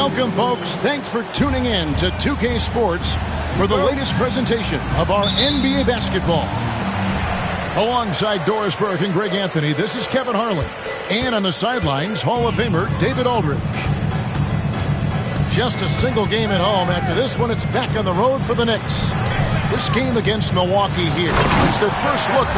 Welcome, folks. Thanks for tuning in to 2K Sports for the latest presentation of our NBA basketball. Alongside Doris Burke and Greg Anthony, this is Kevin Harlan. And on the sidelines, Hall of Famer David Aldridge. Just a single game at home. After this one, it's back on the road for the Knicks. This game against Milwaukee here. It's their first look.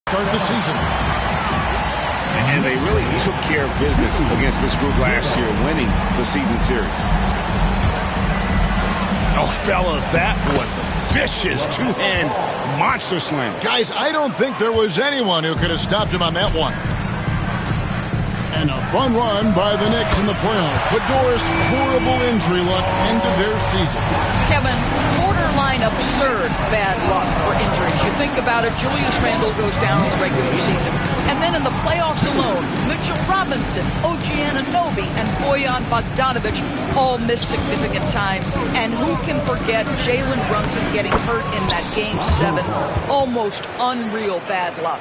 Start the season. And they really took care of business against this group last year, winning the season series. Oh, fellas, that was a vicious two-hand monster slam. Guys, I don't think there was anyone who could have stopped him on that one. And a fun run by the Knicks in the playoffs. But Doris, horrible injury luck ended their season. Kevin, borderline absurd bad luck for injuries. You think about it, Julius Randle goes down in the regular season. And then in the playoffs alone, Mitchell Robinson, OG Anunoby, and Bojan Bogdanovic all missed significant time. And who can forget Jalen Brunson getting hurt in that Game 7? Almost unreal bad luck.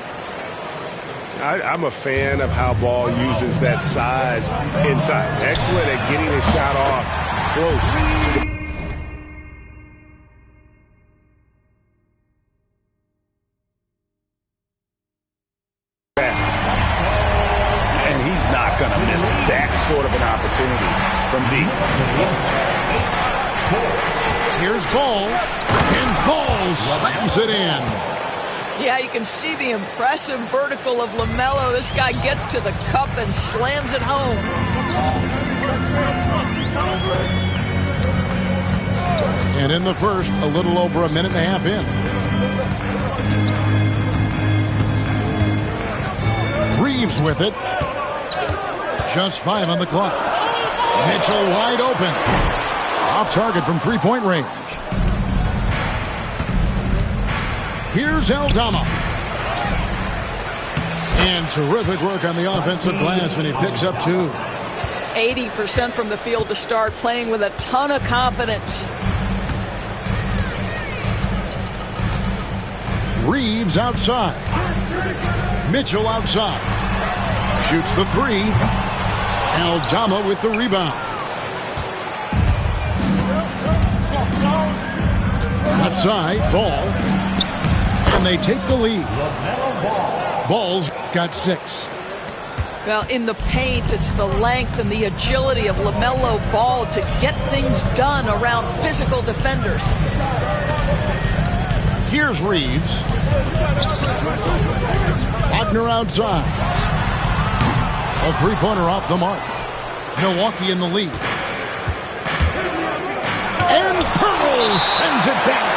I'm a fan of how Ball uses that size inside. Excellent at getting his shot off close to the basket. And he's not going to miss that sort of an opportunity from deep. Here's Ball, and Ball slams it in. Yeah, you can see the impressive vertical of LaMelo. This guy gets to the cup and slams it home. And in the first, a little over a minute and a half in. Reeves with it. Just 5 on the clock. Mitchell wide open. Off target from three-point range. Here's Aldama. And terrific work on the offensive glass, and he picks up 2. 80% from the field to start, playing with a ton of confidence. Reeves outside. Mitchell outside. Shoots the 3. Aldama with the rebound. Left side, Ball. And they take the lead. Ball's got 6. Well, in the paint, it's the length and the agility of LaMelo Ball to get things done around physical defenders. Here's Reeves. Wagner outside. A three-pointer off the mark. Milwaukee in the lead. And Poeltl sends it back.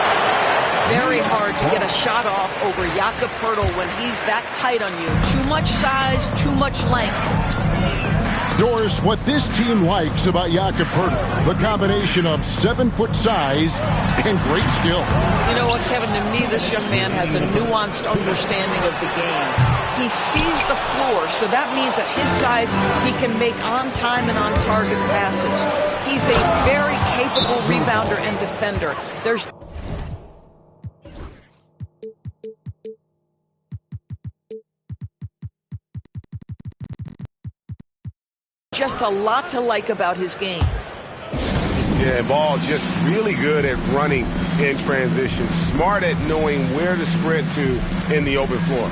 Very hard to get a shot off over Jakob Poeltl when he's that tight on you. Too much size, too much length. Doris, what this team likes about Jakob Poeltl, the combination of 7-foot size and great skill. You know what, Kevin, to me, this young man has a nuanced understanding of the game. He sees the floor, so that means at his size, he can make on-time and on-target passes. He's a very capable rebounder and defender. There's just a lot to like about his game. Yeah, Ball just really good at running in transition. Smart at knowing where to sprint to in the open floor.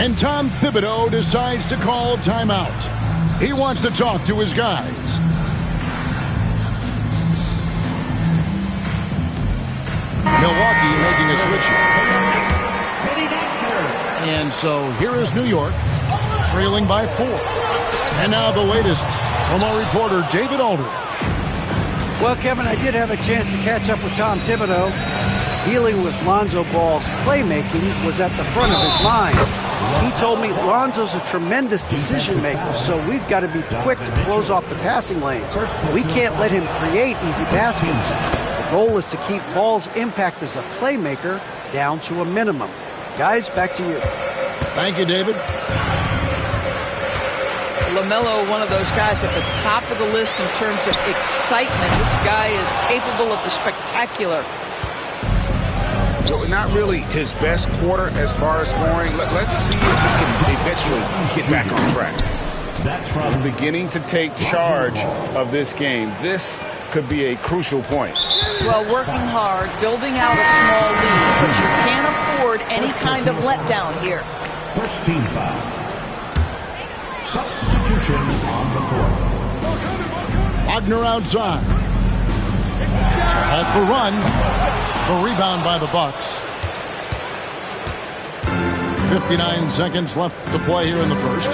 And Tom Thibodeau decides to call timeout. He wants to talk to his guys. Milwaukee making a switch here. And so here is New York, trailing by 4. And now the latest from our reporter, David Aldridge. Well, Kevin, I did have a chance to catch up with Tom Thibodeau. Dealing with Lonzo Ball's playmaking was at the front of his mind. He told me Lonzo's a tremendous decision maker, so we've got to be quick to close off the passing lanes. We can't let him create easy baskets. Goal is to keep Ball's impact as a playmaker down to a minimum. Guys, back to you. Thank you, David. LaMelo, one of those guys at the top of the list in terms of excitement. This guy is capable of the spectacular. Not really his best quarter as far as scoring. Let's see if he can eventually get back on track. That's from beginning to take charge of this game. This could be a crucial point. Well, working hard, building out a small lead, but you can't afford any kind of letdown here. First team foul. Substitution on the court. Wagner outside. To halt the run. The rebound by the Bucks. 59 seconds left to play here in the first.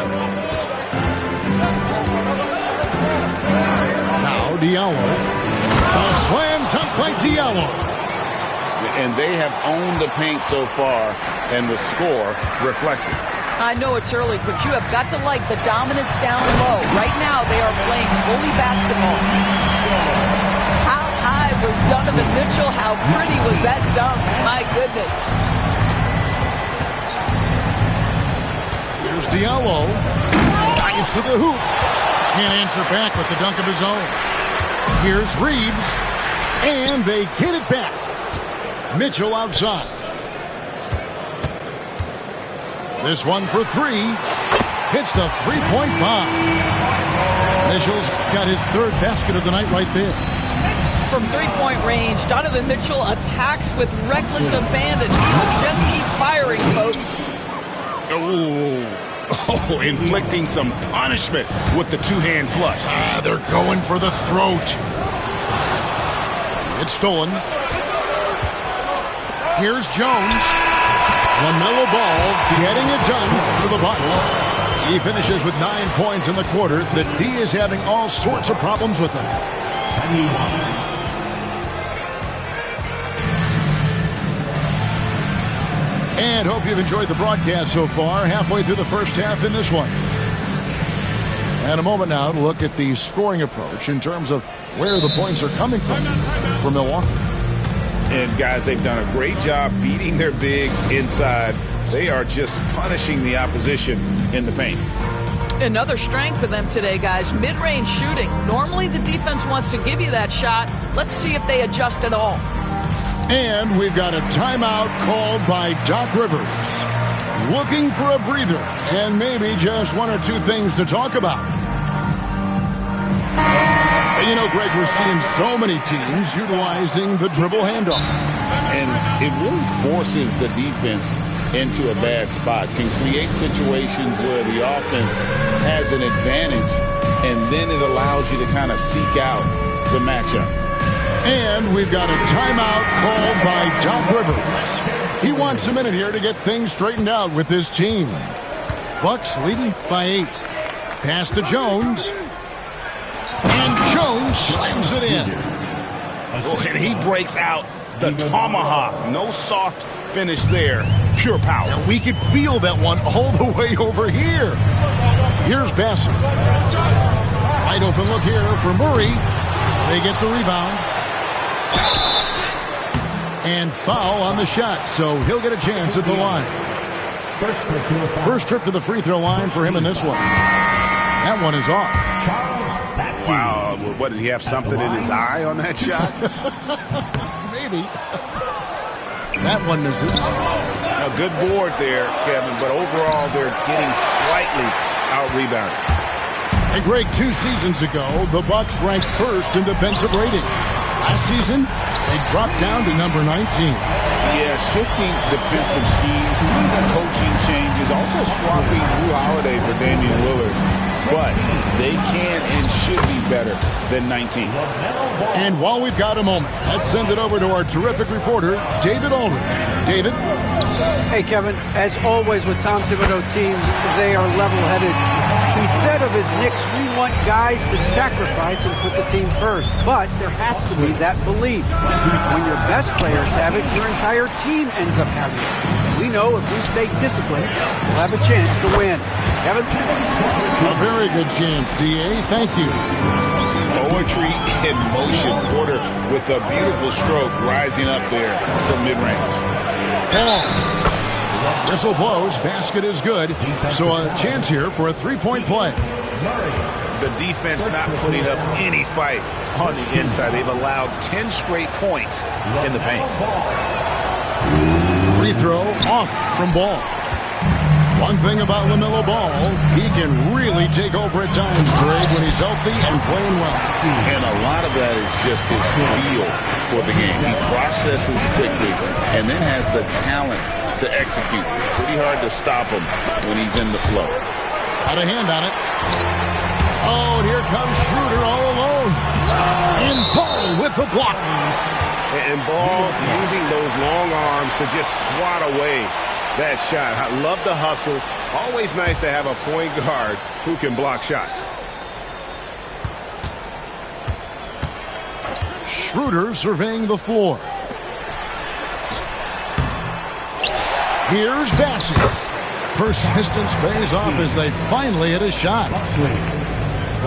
Now Diallo. A slam dunk by Diallo. And they have owned the paint so far, and the score reflects it. I know it's early, but you have got to like the dominance down low. Right now, they are playing bully basketball. How high was Donovan Mitchell? How pretty was that dunk? My goodness. Here's Diallo. Dives to the hoop. Can't answer back with the dunk of his own. Here's Reeves. And they get it back. Mitchell outside. This one for three. Hits the three-point bomb. Mitchell's got his third basket of the night right there. From three-point range, Donovan Mitchell attacks with reckless abandon. Just keep firing, folks. Oh, inflicting some punishment with the two-hand flush. They're going for the throat. It's stolen. Here's Jones. LaMelo Ball getting it done for the Bucks. He finishes with 9 points in the quarter. The D is having all sorts of problems with him. And hope you've enjoyed the broadcast so far. Halfway through the first half in this one. And a moment now to look at the scoring approach in terms of where the points are coming from for Milwaukee. And guys, they've done a great job feeding their bigs inside. They are just punishing the opposition in the paint. Another strength for them today, guys. Mid-range shooting. Normally the defense wants to give you that shot. Let's see if they adjust at all. And we've got a timeout called by Doc Rivers. Looking for a breather and maybe just one or two things to talk about. You know, Greg, we're seeing so many teams utilizing the dribble handoff. And it really forces the defense into a bad spot, can create situations where the offense has an advantage, and then it allows you to kind of seek out the matchup. And we've got a timeout called by Doc Rivers. He wants a minute here to get things straightened out with this team. Bucks leading by 8. Pass to Jones. And Jones slams it in. Oh, and he breaks out the tomahawk. No soft finish there. Pure power. Now we could feel that one all the way over here. Here's Bassett. Wide open look here for Murray. They get the rebound. And foul on the shot, so he'll get a chance at the line. First trip to the free throw line for him in this one. That one is off. Wow, what, did he have something in his eye on that shot? Maybe. That one misses. A good board there, Kevin, but overall they're getting slightly out-rebounded. And Greg, 2 seasons ago, the Bucks ranked first in defensive rating. Last season, they dropped down to number 19. Yeah, shifting defensive schemes, coaching changes, also swapping Drew Holiday for Damian Lillard. But they can and should be better than 19. And while we've got a moment, let's send it over to our terrific reporter, David Aldridge. David? Hey, Kevin. As always with Tom Thibodeau teams, they are level-headed. He said of his Knicks, we want guys to sacrifice and put the team first. But there has to be that belief. When your best players have it, your entire team ends up having it. We know if we stay disciplined, we'll have a chance to win. Kevin? A very good chance, D.A. Thank you. Always geometry in motion. Porter with a beautiful stroke rising up there from mid-range. Whistle blows. Basket is good. So a chance here for a three-point play. The defense not putting up any fight on the inside. They've allowed 10 straight points in the paint. Free throw off from Ball. One thing about LaMelo Ball, he can really take over at times, Greg, when he's healthy and playing well. And a lot of that is just his feel for the game. He processes quickly and then has the talent to execute. It's pretty hard to stop him when he's in the flow. Got a hand on it. Oh, and here comes Schroeder all alone. And Ball with the block. And Ball using those long arms to just swat away that shot. I love the hustle. Always nice to have a point guard who can block shots. Schroeder surveying the floor. Here's Bassett. Persistence pays off as they finally hit a shot.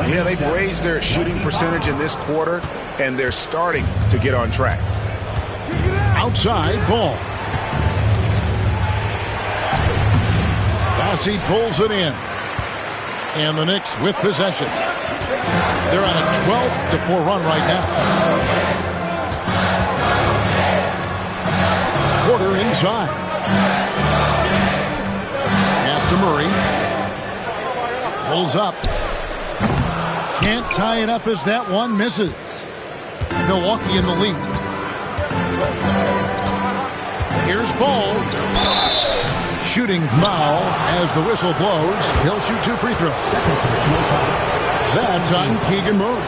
Yeah, they've raised their shooting percentage in this quarter, and they're starting to get on track. Outside Ball. Bassett pulls it in. And the Knicks with possession. They're on a 12-4 run right now. Porter inside. Pass to Murray. Pulls up. Can't tie it up as that one misses. Milwaukee in the lead. Here's Ball. Shooting foul as the whistle blows. He'll shoot 2 free throws. That's on Keegan Murray.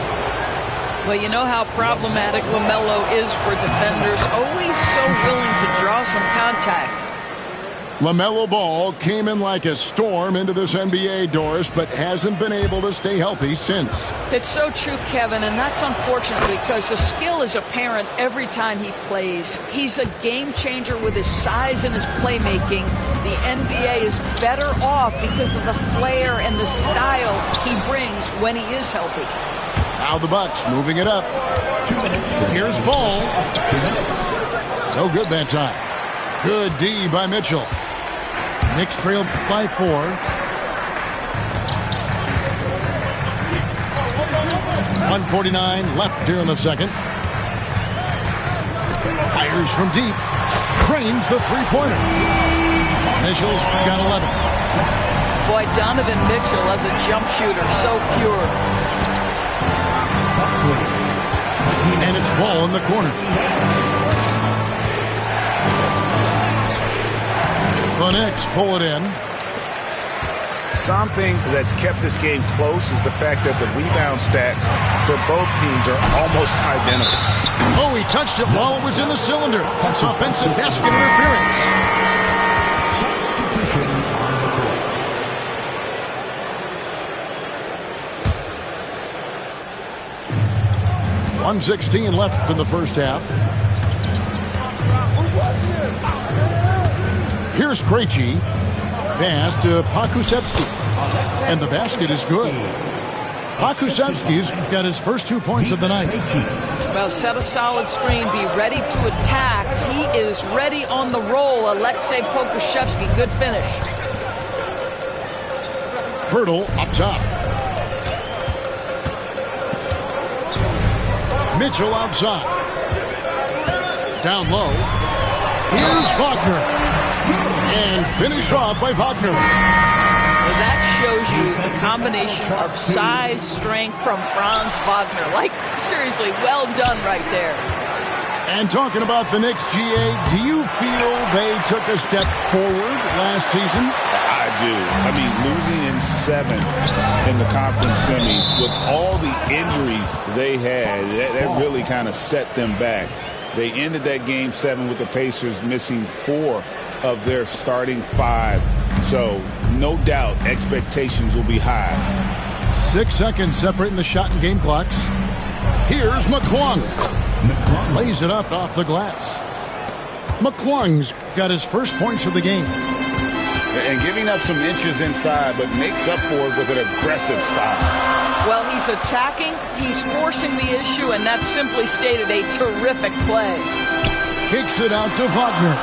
Well, you know how problematic LaMelo is for defenders. Always so willing to draw some contact. LaMelo Ball came in like a storm into this NBA, Doris, but hasn't been able to stay healthy since. It's so true, Kevin, and that's unfortunate because the skill is apparent every time he plays. He's a game changer with his size and his playmaking. The NBA is better off because of the flair and the style he brings when he is healthy. Now the Bucks moving it up. Here's Ball. No good that time. Good D by Mitchell. Knicks trail by 4. 1:49 left here in the second. Fires from deep. Cranes the three-pointer. Mitchell's got 11. Boy, Donovan Mitchell as a jump shooter, so pure. And it's Ball in the corner. The Knicks pull it in. Something that's kept this game close is the fact that the rebound stats for both teams are almost identical. Oh, he touched it while it was in the cylinder. That's offensive basket interference. .116 left in the first half. Here's Krejci. Pass to Pokusevski. And the basket is good. Pokusevski's got his first 2 points of the night. Well, set a solid screen. Be ready to attack. He is ready on the roll. Alexei Pokusevski. Good finish. Pirtle up top. Mitchell outside. Down low. Here's Wagner. And finished off by Wagner. Well, that shows you the combination of size, strength from Franz Wagner. Like, seriously, well done right there. And talking about the Knicks, GA, do you feel they took a step forward last season? I do. I mean, losing in 7 in the conference semis with all the injuries they had, that really kind of set them back. They ended that game 7 with the Pacers missing 4 of their starting 5. So, no doubt, expectations will be high. 6 seconds separating the shot and game clocks. Here's McClung. Lays it up off the glass. McClung's got his first points of the game. And giving up some inches inside, but makes up for it with an aggressive style. Well, he's attacking, he's forcing the issue, and that's simply stated a terrific play. Kicks it out to Wagner.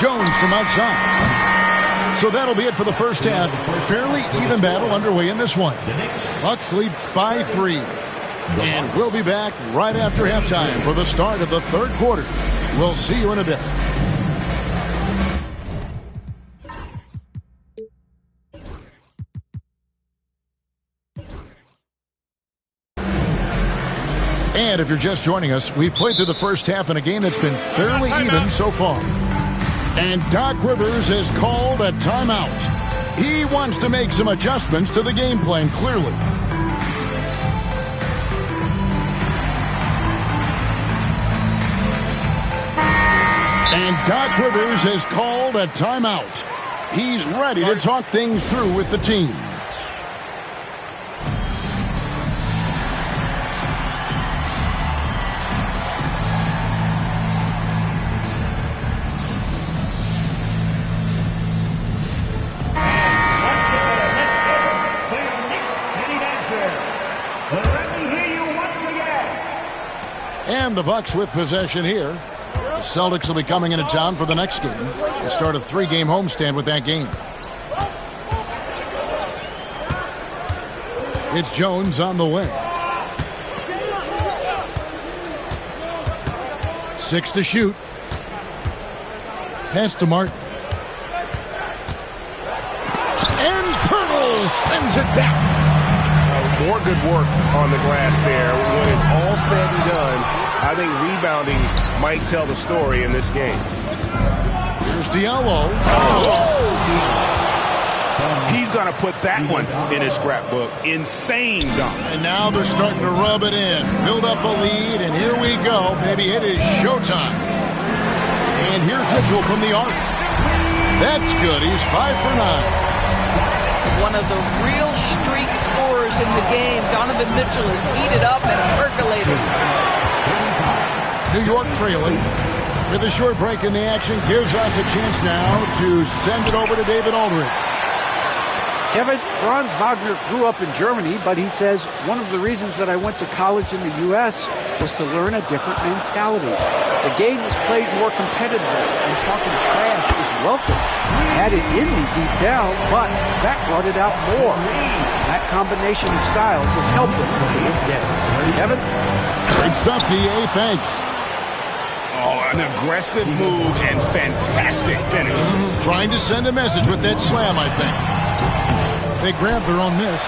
Jones from outside. So that'll be it for the first half. Fairly even battle underway in this one. Bucks lead by 3. And we'll be back right after halftime for the start of the third quarter. We'll see you in a bit. And if you're just joining us, we've played through the first half in a game that's been fairly even so far. And Doc Rivers has called a timeout. He wants to make some adjustments to the game plan, clearly. And Doc Rivers has called a timeout. He's ready to talk things through with the team. And the Bucks with possession here. The Celtics will be coming into town for the next game. They start a 3-game homestand with that game. It's Jones on the wing. 6 to shoot. Pass to Martin. And Pirtle sends it back. More good work on the glass there. When it's all said and done, I think rebounding might tell the story in this game. Here's Diallo. He's going to put that one in his scrapbook. Insane dunk. And now they're starting to rub it in. Build up a lead, and here we go, baby. It is showtime. And here's Mitchell from the arc. That's good. He's 5 for 9. One of the real streak scorers in the game. Donovan Mitchell is heated up and percolated. New York trailing. With a short break in the action, gives us a chance now to send it over to David Aldridge. Kevin, Franz Wagner grew up in Germany, but he says one of the reasons that I went to college in the U.S. was to learn a different mentality. The game is played more competitively, and talking trash is welcome. I had it in me deep down, but that brought it out more. That combination of styles has helped him to this day. Kevin? Great stuff, D.A. Thanks. Oh, an aggressive move and fantastic finish. Trying to send a message with that slam, I think. They grab their own miss.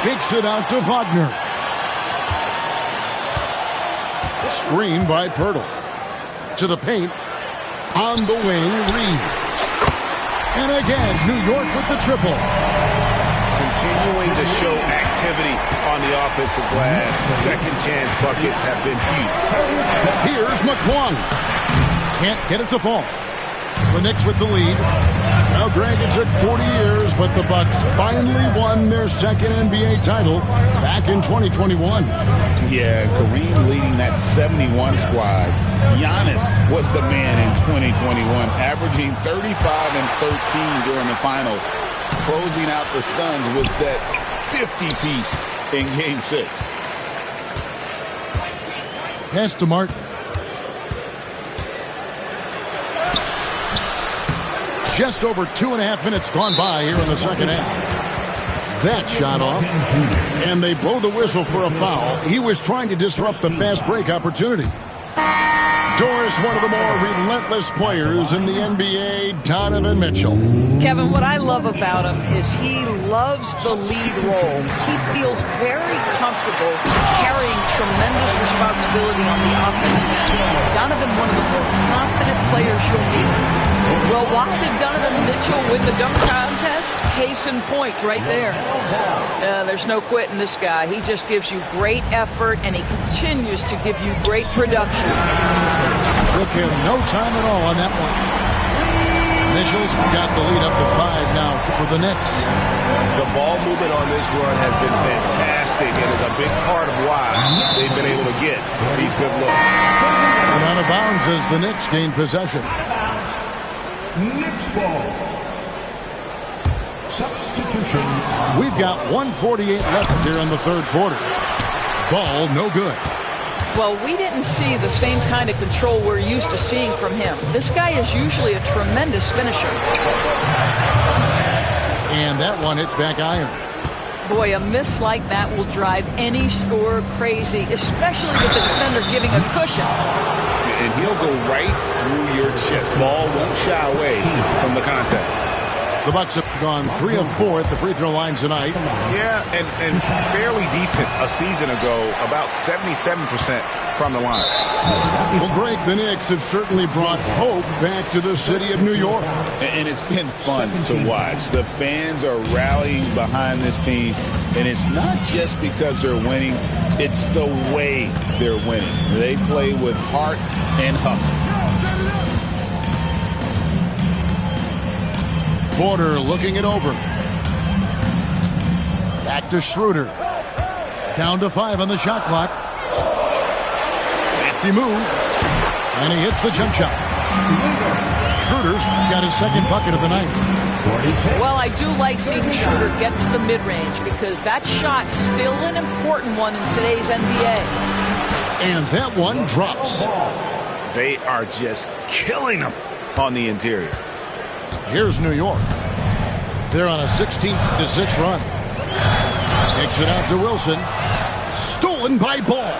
Kicks it out to Wagner. Screen by Pirtle. To the paint. On the wing, Reed. And again, New York with the triple. Continuing to show activity on the offensive glass. Second chance buckets have been huge. Here's McClung. Can't get it to fall. The Knicks with the lead. Now, Greg, it took 40 years, but the Bucks finally won their second NBA title back in 2021. Yeah, Kareem leading that 71 squad. Giannis was the man in 2021, averaging 35 and 13 during the finals, closing out the Suns with that 50-piece in Game 6. Pass to Martin. Just over 2.5 minutes gone by here in the second half. That shot off, and they blow the whistle for a foul. He was trying to disrupt the fast break opportunity. Doris, one of the more relentless players in the NBA, Donovan Mitchell. Kevin, what I love about him is he loves the lead role. He feels very comfortable carrying tremendous responsibility on the offensive end. Donovan, one of the more confident players you'll meet. Well, why did Donovan Mitchell win the dunk contest? Case in point right there. There's no quitting this guy. He just gives you great effort, and he continues to give you great production. Took him no time at all on that one. Mitchell's got the lead up to 5 now for the Knicks. The ball movement on this run has been fantastic and is a big part of why they've been able to get these good looks. And out of bounds as the Knicks gain possession. Knicks ball. Substitution. We've got 1:48 left here in the third quarter. Ball no good. Well, we didn't see the same kind of control we're used to seeing from him. This guy is usually a tremendous finisher. And that one hits back iron. Boy, a miss like that will drive any scorer crazy, especially with the defender giving a cushion. And he'll go right through your chest. Ball won't shy away from the contact. The Bucks have gone 3 of 4 at the free throw line tonight. Yeah, and fairly decent a season ago, about 77% from the line. Well, Greg, the Knicks have certainly brought hope back to the city of New York. And it's been fun to watch. The fans are rallying behind this team, and it's not just because they're winning, it's the way they're winning. They play with heart and hustle. Porter looking it over. Back to Schroeder. Down to 5 on the shot clock. Crafty move. And he hits the jump shot. Schroeder's got his second bucket of the night. Well, I do like seeing Schroeder get to the mid-range because that shot's still an important one in today's NBA. And that one drops. They are just killing them on the interior. Here's New York. They're on a 16-6 run. Kicks it out to Wilson. Stolen by Ball.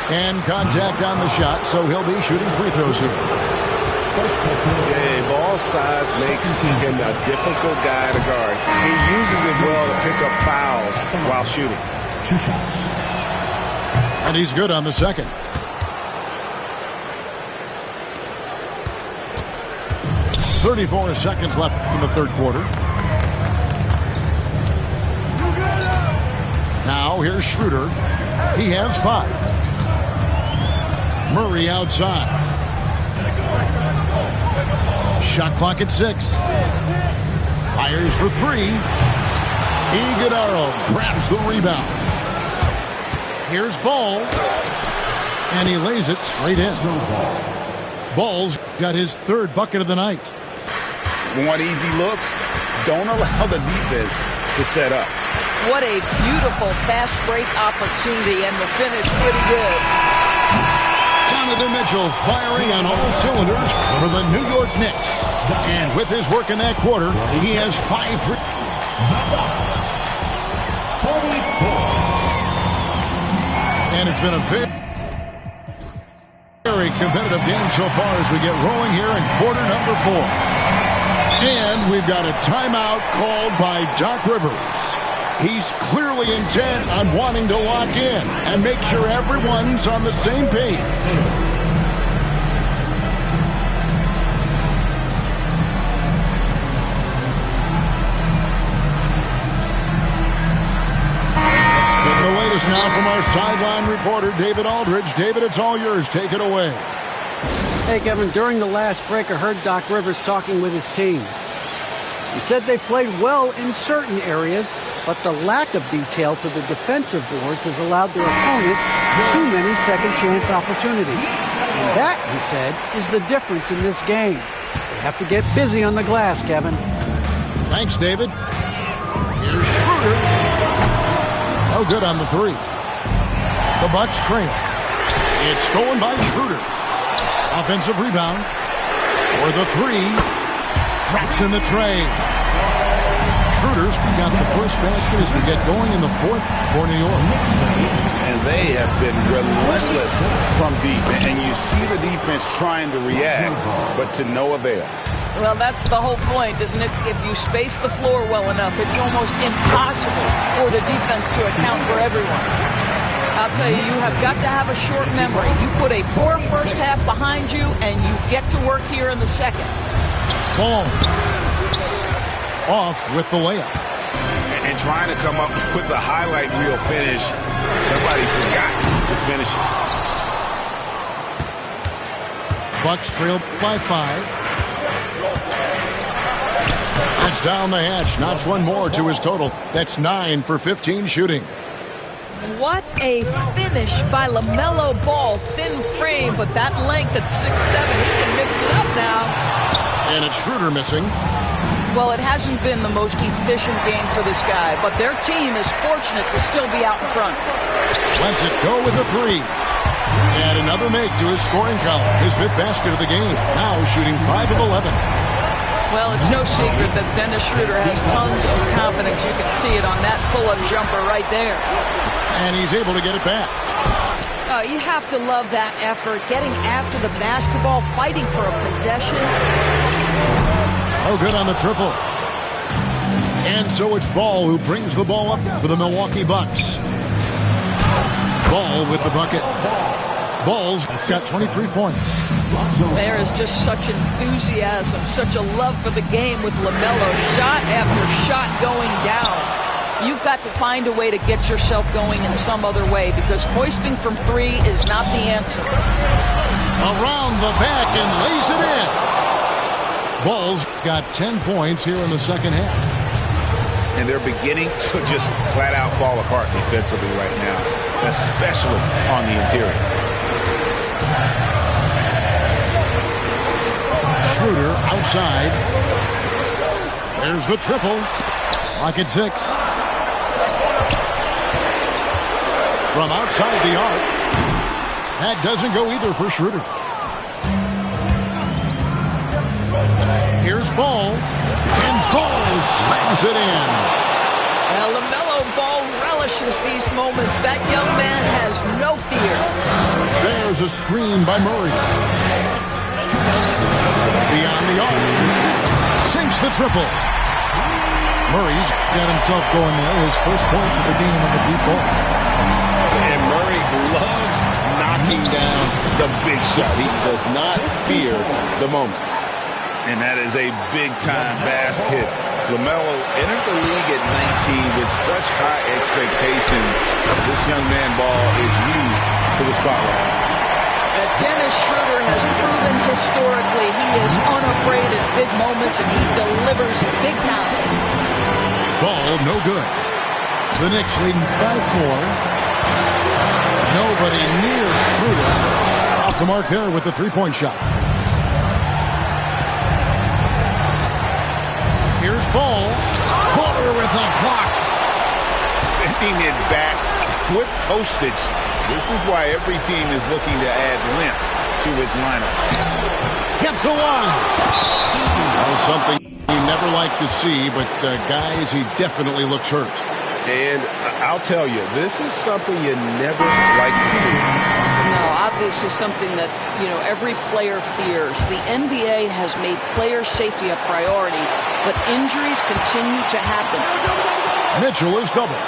And contact on the shot, so he'll be shooting free throws here. Yeah, ball size makes him a difficult guy to guard. He uses it well to pick up fouls while shooting. 2 shots. And he's good on the second. .34 seconds left in the third quarter. Now here's Schroeder. He has 5. Murray outside. Shot clock at 6. Fires for 3. Iguodala grabs the rebound. Here's Ball. And he lays it straight in. Ball's got his third bucket of the night. Want easy looks? Don't allow the defense to set up. What a beautiful fast break opportunity, and the finish pretty good. Donovan Mitchell firing on all cylinders for the New York Knicks. And with his work in that quarter, he has 5 free. 44. And it's been a very competitive game so far as we get rolling here in quarter number 4. And we've got a timeout called by Doc Rivers. He's clearly intent on wanting to lock in and make sure everyone's on the same page. Getting the latest now from our sideline reporter, David Aldridge. David, it's all yours. Take it away. Hey, Kevin, during the last break, I heard Doc Rivers talking with his team. He said they've played well in certain areas, but the lack of detail to the defensive boards has allowed their opponent too many second-chance opportunities. And that, he said, is the difference in this game. They have to get busy on the glass, Kevin. Thanks, David. Here's Schroeder. No good on the 3. The Bucks trail. It's stolen by Schroeder. Offensive rebound for the 3. Drops in the tray. Schroeder's got the first basket as we get going in the 4th for New York. And they have been relentless from deep. And you see the defense trying to react, but to no avail. Well, that's the whole point, isn't it? If you space the floor well enough, it's almost impossible for the defense to account for everyone. I'll tell you, you have got to have a short memory. You put a poor first half behind you, and you get to work here in the second. Ball off with the layup. And trying to come up with the highlight reel finish, somebody forgot to finish it. Bucks trail by 5. That's down the hatch. Notch one more to his total. That's 9 for 15 shooting. What a finish by LaMelo Ball. Thin frame, but that length at 6'7", he can mix it up now. And it's Schroeder missing. Well, it hasn't been the most efficient game for this guy, but their team is fortunate to still be out in front. Lets it go with a three. And another make to his scoring column. His 5th basket of the game. Now shooting 5 of 11. Well, it's no secret that Dennis Schroeder has tons of confidence. You can see it on that pull-up jumper right there. And he's able to get it back. You have to love that effort, getting after the basketball, fighting for a possession. Oh, good on the triple. And so it's Ball who brings the ball up for the Milwaukee Bucks. Ball with the bucket. Ball's got 23 points. There is just such enthusiasm, such a love for the game with LaMelo. Shot after shot going down. You've got to find a way to get yourself going in some other way, because hoisting from 3 is not the answer. Around the back and lays it in. Ball's got 10 points here in the second half. And they're beginning to just flat out fall apart defensively right now, especially on the interior. Schroeder outside. There's the triple. Lock at 6. From outside the arc. That doesn't go either for Schroeder. Here's Ball. And Ball slams it in. Now, LaMelo Ball relishes these moments. That young man has no fear. There's a screen by Murray. Beyond the arc. Sinks the triple. Murray's got himself going there. His first points of the game on the deep ball. And Murray loves knocking down the big shot. He does not fear the moment. And that is a big-time basket. LaMelo entered the league at 19 with such high expectations. This young man Ball is used to the spotlight. Dennis Schroeder has proven historically he is unafraid at big moments, and he delivers big time. Ball no good. The Knicks leading by 4. Nobody near Schroeder. Off the mark there with the three-point shot. Here's Ball. Porter with a block. Sending it back with postage. This is why every team is looking to add length to its lineup. Kept alive. That was something you never like to see, but guys, he definitely looks hurt. And I'll tell you, this is something you never like to see. No, obviously something that, every player fears. The NBA has made player safety a priority, but injuries continue to happen. Mitchell is double.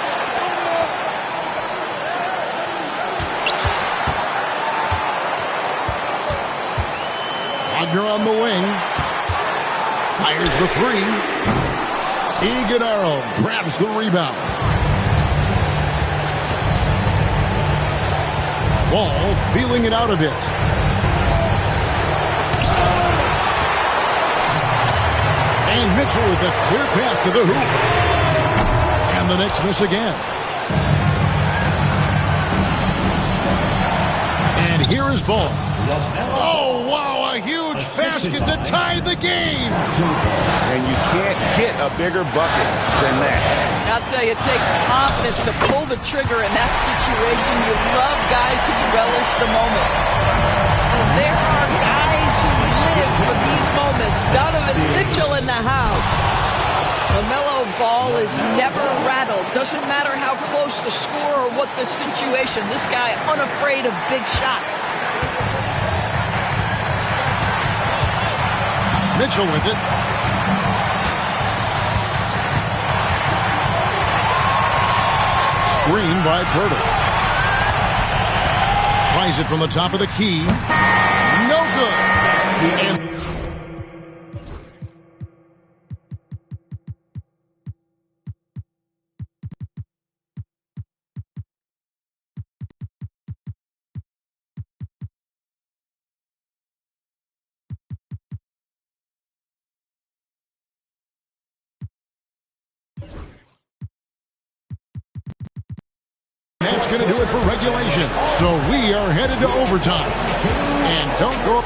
Wagner on the wing. Fires the 3. Iguodala grabs the rebound. Ball feeling it out a bit. And Mitchell with a clear path to the hoop. And the Knicks miss again. And here is Ball. Oh, wow, a huge basket to tie the game. And you can't get a bigger bucket than that. I'll tell you, it takes confidence to pull the trigger in that situation. You love guys who relish the moment. There are guys who live for these moments. Donovan Mitchell in the house. LaMelo Ball is never rattled. Doesn't matter how close the score or what the situation. This guy unafraid of big shots. Mitchell with it. Screen by Porter. Tries it from the top of the key. No good. And going to do it for regulation. So we are headed to overtime. And don't go up.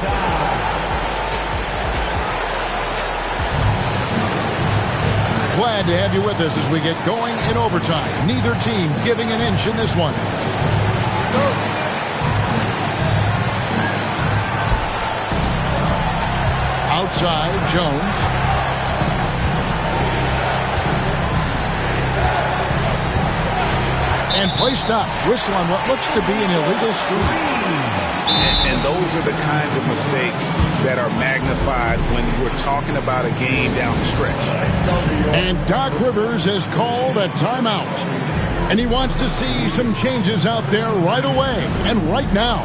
Glad to have you with us as we get going in overtime. Neither team giving an inch in this one. Outside, Jones. And play stops. Whistle on what looks to be an illegal screen. And those are the kinds of mistakes that are magnified when we're talking about a game down the stretch. And Doc Rivers has called a timeout. And he wants to see some changes out there right away and right now.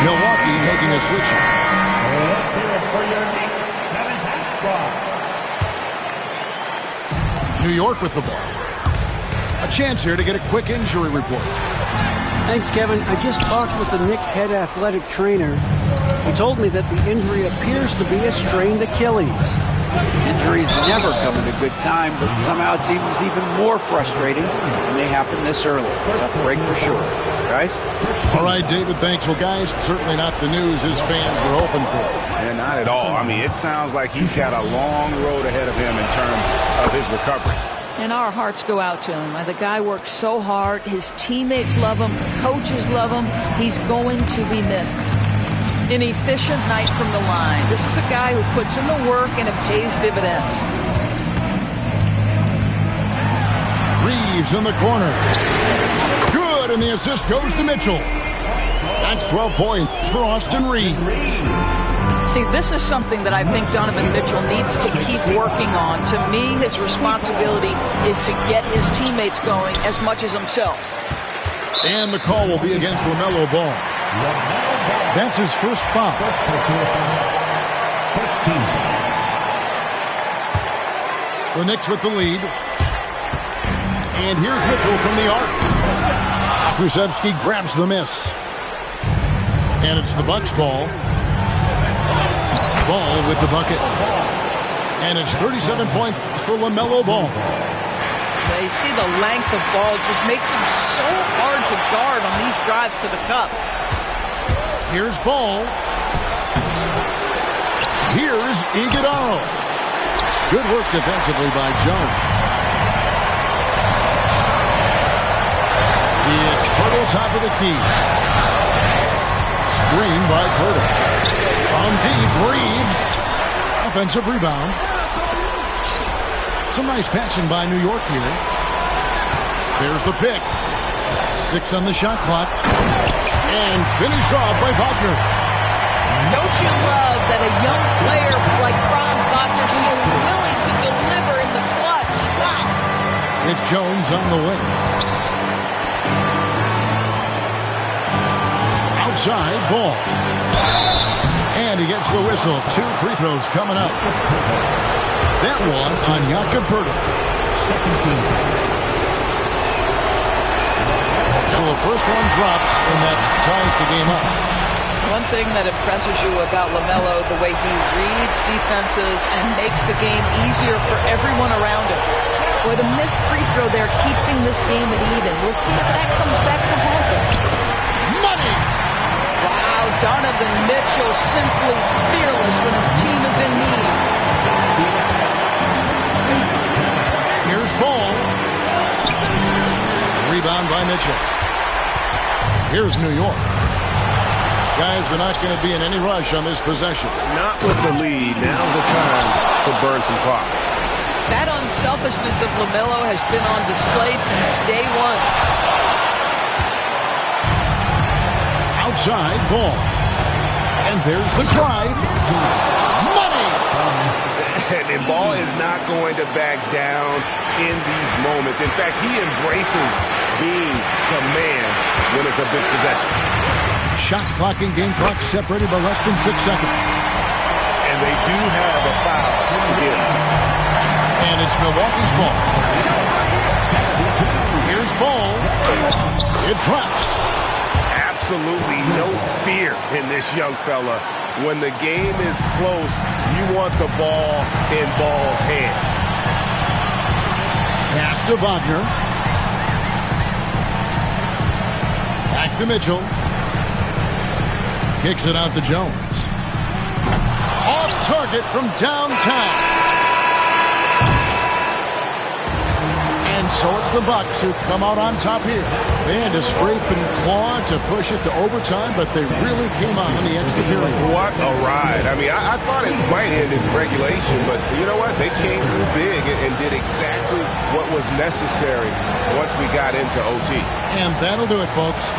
Milwaukee making a switch. Let's hear it for your Knicks 7-half squad. New York with the ball. A chance here to get a quick injury report. Thanks, Kevin. I just talked with the Knicks head athletic trainer. He told me that the injury appears to be a strained Achilles. Injuries never come at a good time, but somehow it seems even more frustrating when they happen this early. Tough break for sure. Guys? All right, David, thanks. Well, guys, certainly not the news his fans were hoping for. And not at all. I mean, it sounds like he's got a long road ahead of him in terms of his recovery. And our hearts go out to him. The guy works so hard. His teammates love him. Coaches love him. He's going to be missed. An efficient night from the line. This is a guy who puts in the work and it pays dividends. Reeves in the corner. Good, and the assist goes to Mitchell. That's 12 points for Austin Reeves. See, this is something that I think Donovan Mitchell needs to keep working on. To me, his responsibility is to get his teammates going as much as himself. And the call will be against LaMelo Ball. That's his first foul. The Knicks with the lead. And here's Mitchell from the arc. Krzyzewski grabs the miss. And it's the Bucks ball. Ball with the bucket. And it's 37 points for LaMelo Ball. You see the length of ball just makes him so hard to guard on these drives to the cup. Here's Ball. Here's Iguodala. Good work defensively by Jones. It's Pirtle top of the key. Screen by Pirtle. On deep, Reeves. Offensive rebound. Some nice passing by New York here. There's the pick. 6 on the shot clock. And finished off by Wagner. Don't you love that a young player like Franz Wagner is so willing to deliver in the clutch? Wow. It's Jones on the wing. Outside, Ball. And he gets the whistle. 2 free throws coming up. That one on Jakob Poeltl. So the first one drops, and that ties the game up. One thing that impresses you about LaMelo, the way he reads defenses and makes the game easier for everyone around him. Boy, the missed free throw there, keeping this game at even. We'll see if that comes back to haunt them. Money! Wow, Donovan Mitchell simply fearless when his team is in need. Here's Ball. Rebound by Mitchell. Here's New York. Guys, they're not going to be in any rush on this possession. Not with the lead. Now's the time to burn some clock. That unselfishness of LaMelo has been on display since day one. Outside, Ball. And there's the drive. Money! And Ball is not going to back down in these moments. In fact, he embraces being the man when it's a big possession. Shot clock and game clock separated by less than 6 seconds. And they do have a foul to give. And it's Milwaukee's ball. Here's Ball. It drops. absolutely no fear in this young fella. When the game is close, you want the ball in Ball's hands. Pass to Wagner. Back to Mitchell. Kicks it out to Jones. Off target from downtown. And so it's the Bucks who come out on top here. They had to scrape and claw to push it to overtime, but they really came out in the extra period. What a ride. I mean, I thought it might end in regulation, but you know what? They came through big and did exactly what was necessary once we got into OT. And that'll do it, folks.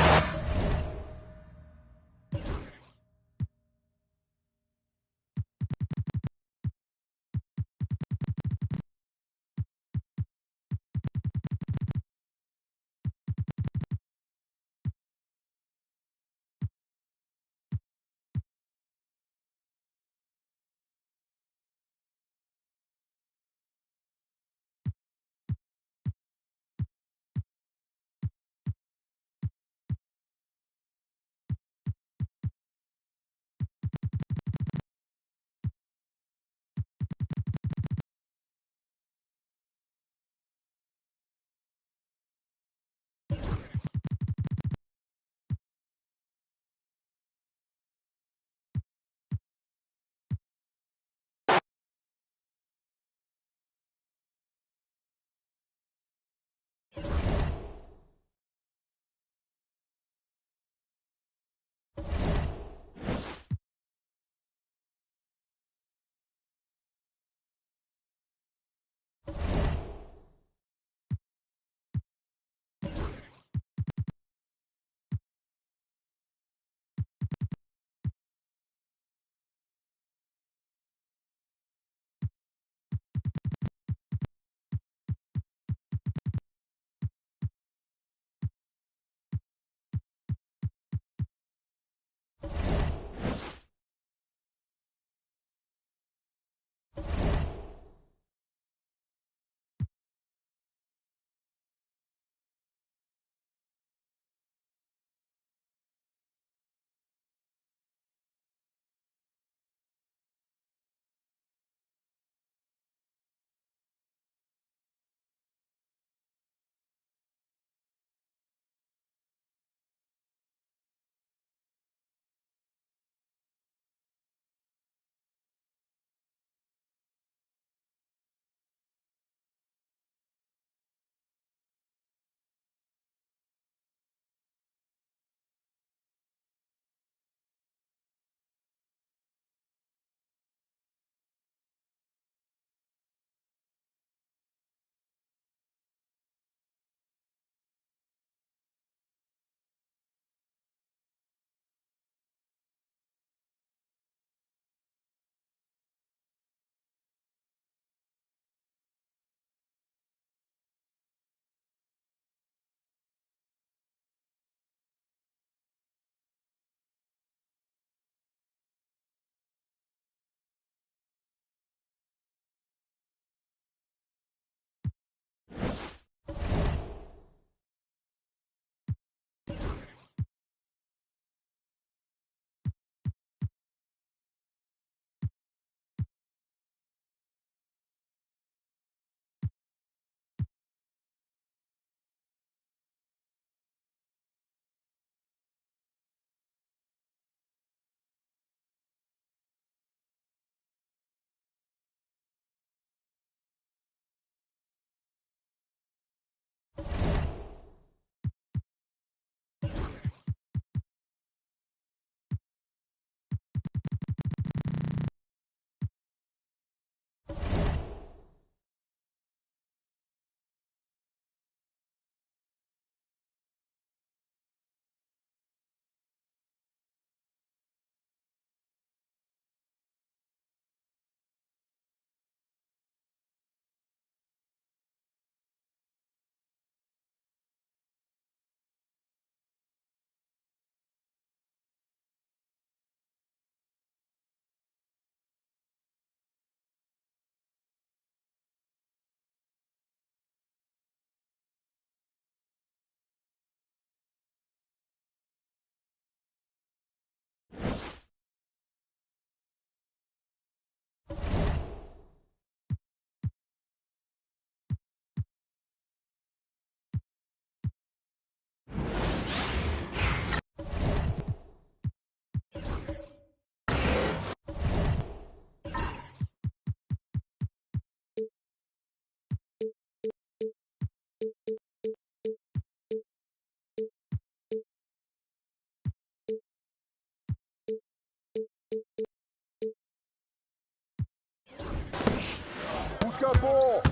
got ball.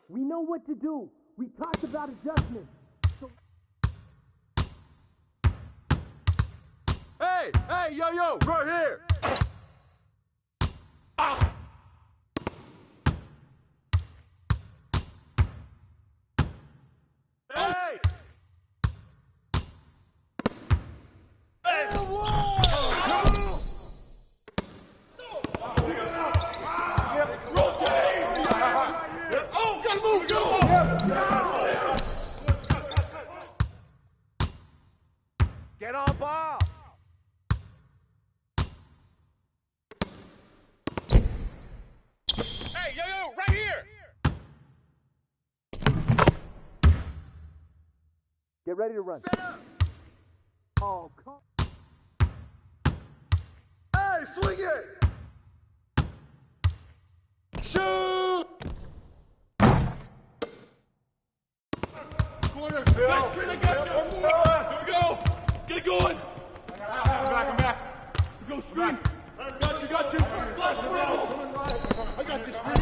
We know what to do. We talked about adjustments. Hey, yo, right here. Hey! Get on ball. Hey, yo, right here. Get ready to run. Set up. Oh, come. Hey, swing it. Shoot. Corner. Nice screen, I got you. Here we go. Get it going. I'm back. We go screen. Got you. Slash middle. I got you, screen.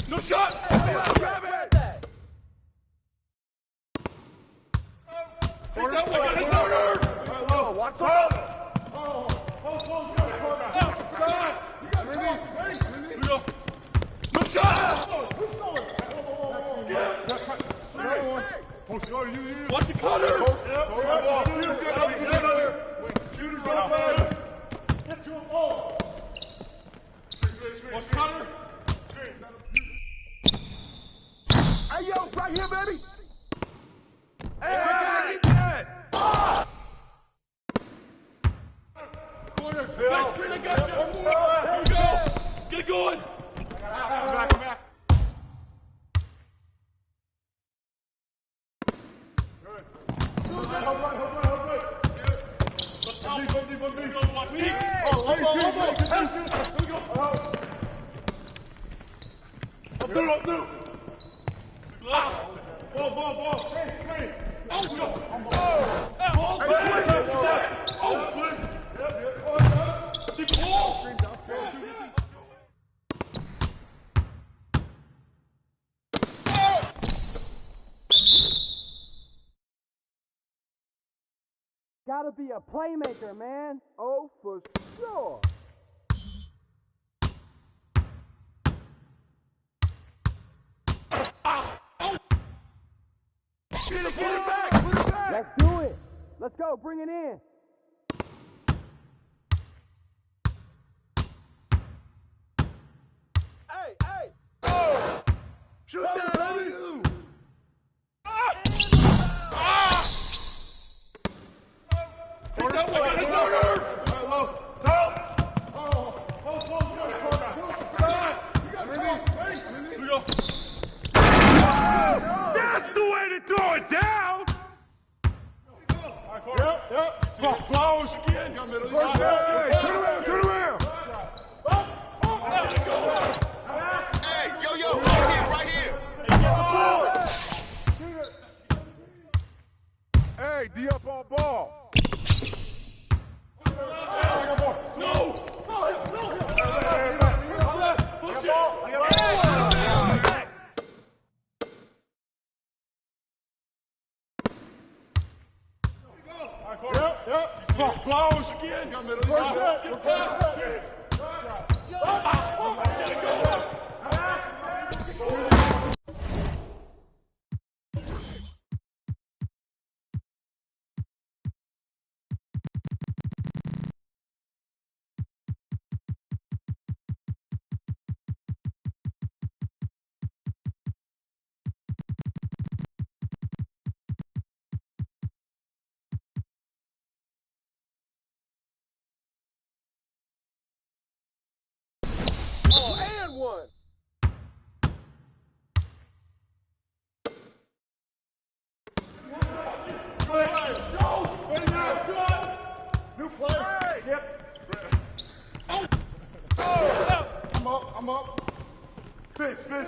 No shot! Grab it. Take that one! Take corner! Watch out. Here we go. No shot! Watch the cutter! Shooters open. Watch the cutter! Hey, yo, right here, baby. Hey, get that. Corner! Nice screen, I got you! Here we go! Get it going! I'm back. Watch deep! Gotta be a playmaker, man. Oh, for sure. Get it back. Put it back. Let's do it. Let's go. Bring it in. Hey. Shoot that, baby. Take that one! Take corner! Here we go. That's the way to throw it down. Yep. Close again. Hey, turn around. Hey, yo, right here. Hey, D up on ball. No! Push it! Close Again! again. Get it going! Shoot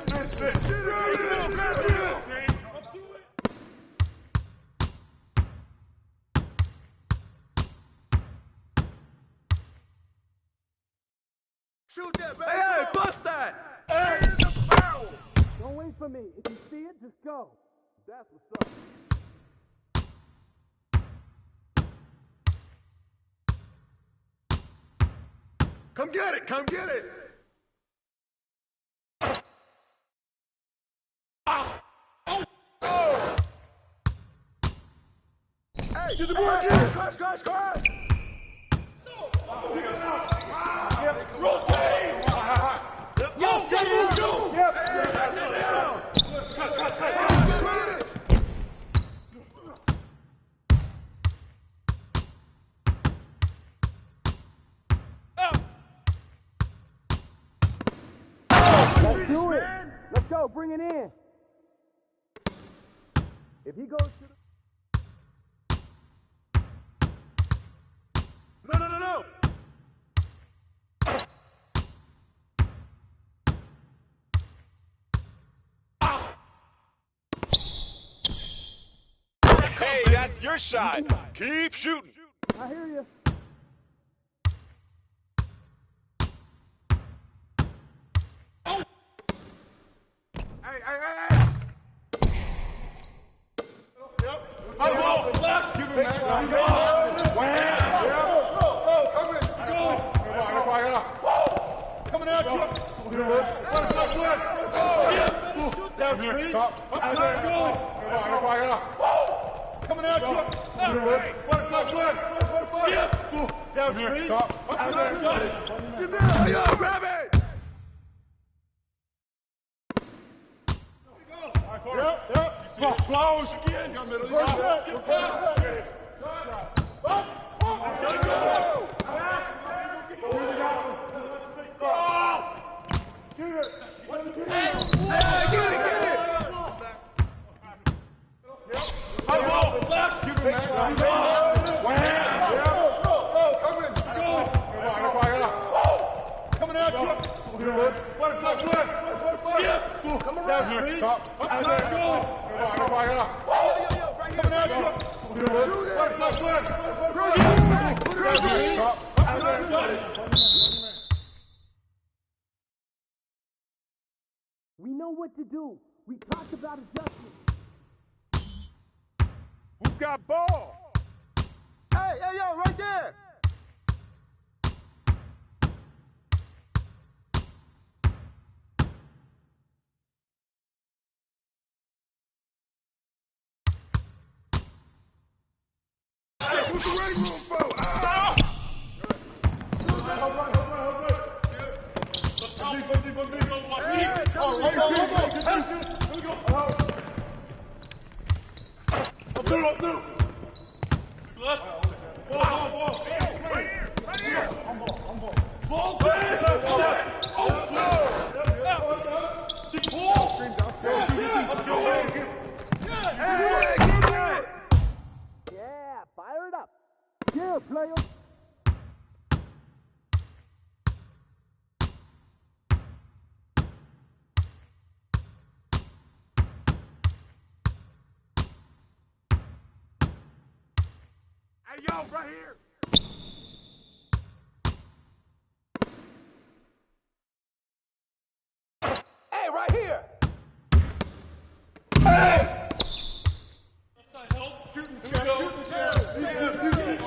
that, baby. Hey, bust that. Hey, it's a foul. Don't wait for me. If you see it, just go. That's what's up. Come get it. Come get it. Hey, to the board, crash. Rotate. Yo, go. Yep. Let's do it. Let's go. Bring it in. If he goes to the... No. Hey, that's your shot. Keep shooting. I hear you. Hey. Yep. Left. Give him that. Coming at you. Shoot that screen. Coming at you. Skip. Down screen. Get down. Yo, grab it. Yep. Close again. Got middle. Go. Shoot it. Hey, get it. Left. Give him that. Coming at you. Skip. Come around. Coming at you. Shoot it. We know what to do. We talked about adjustments. Who's got ball? Hey, yo, right there. What's the waiting room for? Yeah, fire it up. Yeah, player. Hey, yo, right here. Hey, right here. Hey! Shooting the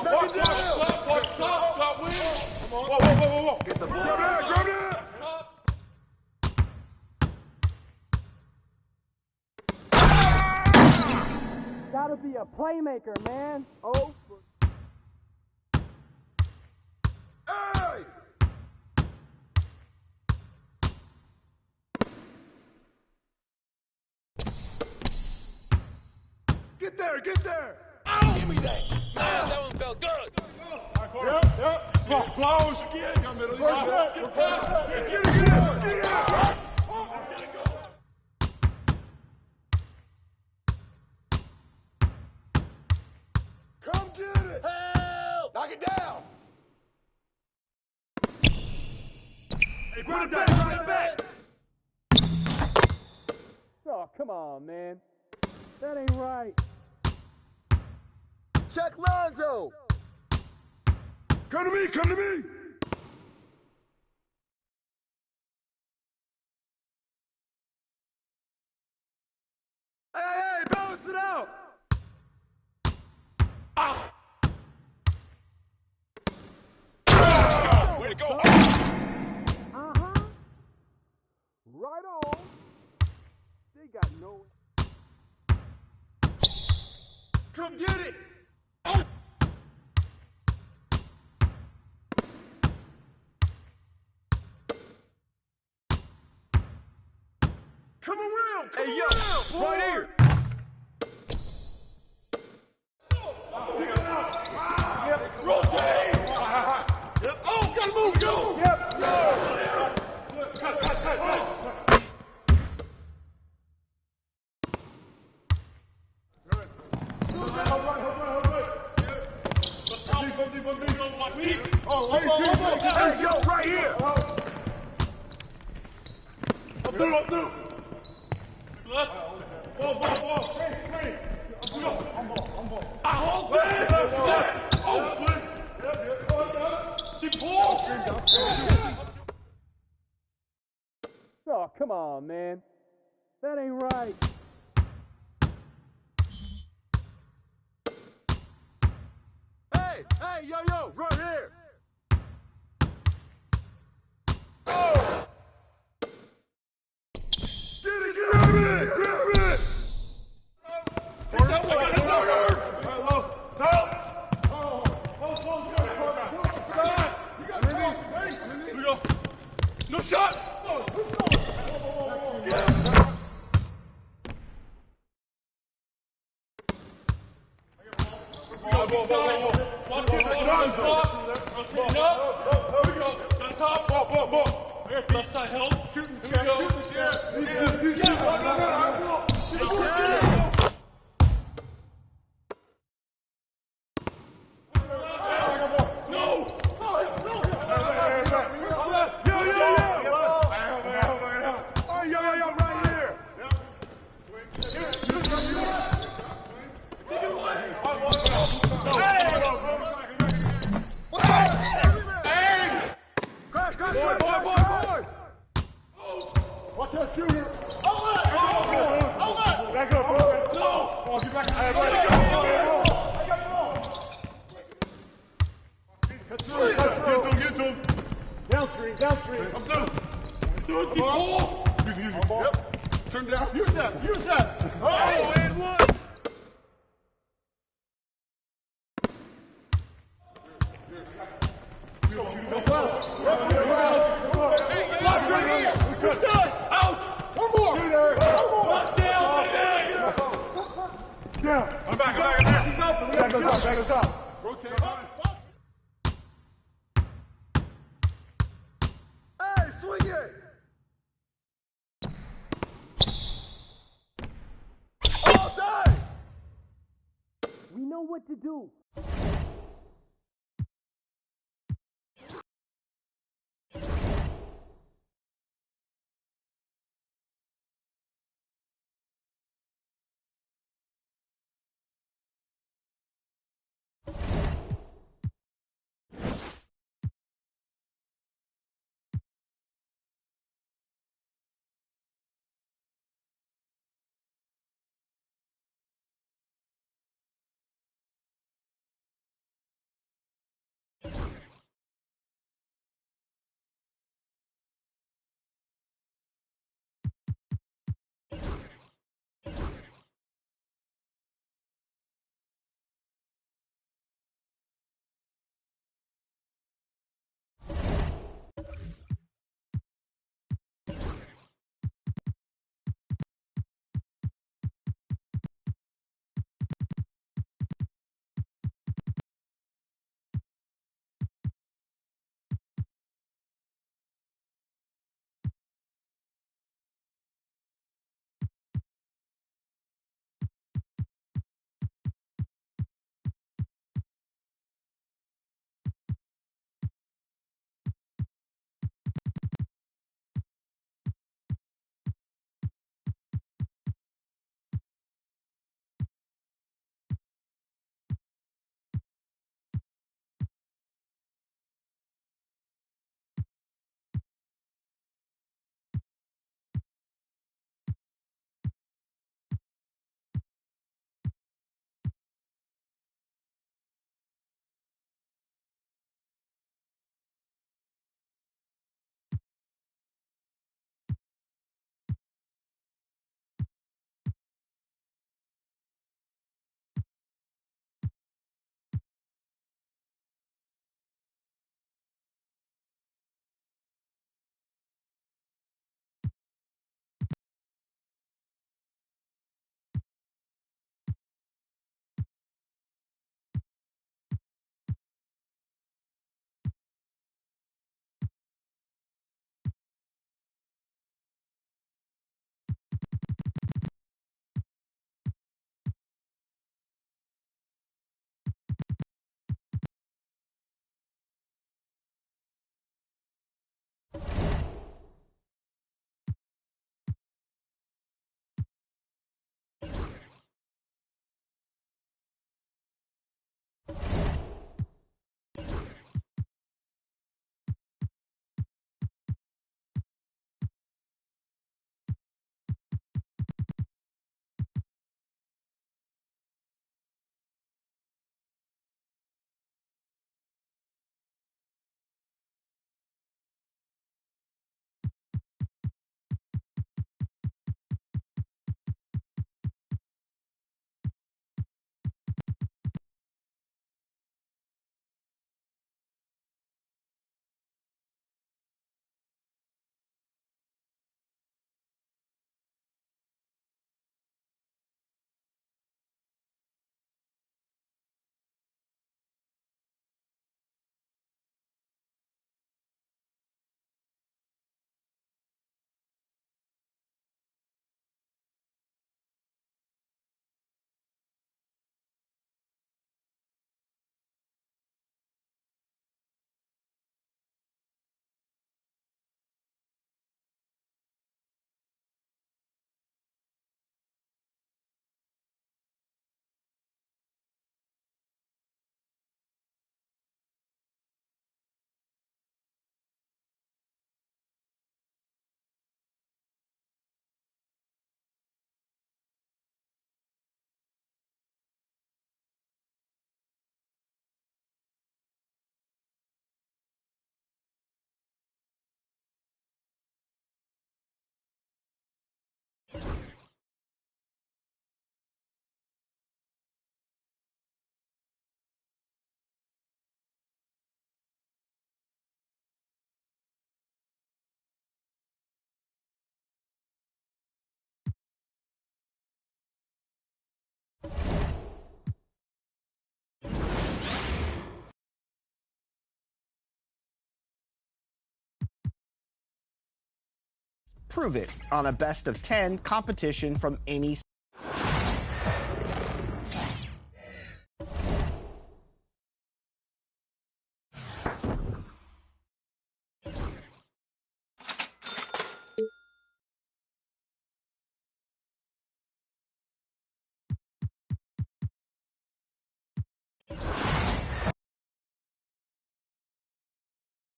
Knock it down. Got win. Whoa. Get the ball. Grab that. Gotta be a playmaker, man. Oh. Hey! Get there! Oh! Give me that! That one felt good! Yep. Close again! Got middle. Get it! Come get it! Help! Knock it down! Hey, put it back! come on, man. That ain't right. Check Lonzo. Come to me, come to me. Hey, balance it out. Ah. Way to go. Right on. They got no... Come get it. Come around. Hey, yo, right here. Rotate. Yep. Oh, gotta move. Go. Yep. Cut. Hey, yo, right here. Up through. Left. Ball. Hey, I hold that. Keep ball. Oh, come on, man. That ain't right. Hey, yo, right here. Oh. Get it. No shot. Left side help. Shooting. Watch that shooter. Back up, bro. No. Oh, get back. Get to him. Downstream. I'm through. Do it, ball. Use me. Yep. Turn down. Use that. Oh, and one. Out! One more! Down! I'm back. He's up. Back us up. Rotate. Hey, swing it! All day! We know what to do. prove it on a best-of-10 competition from any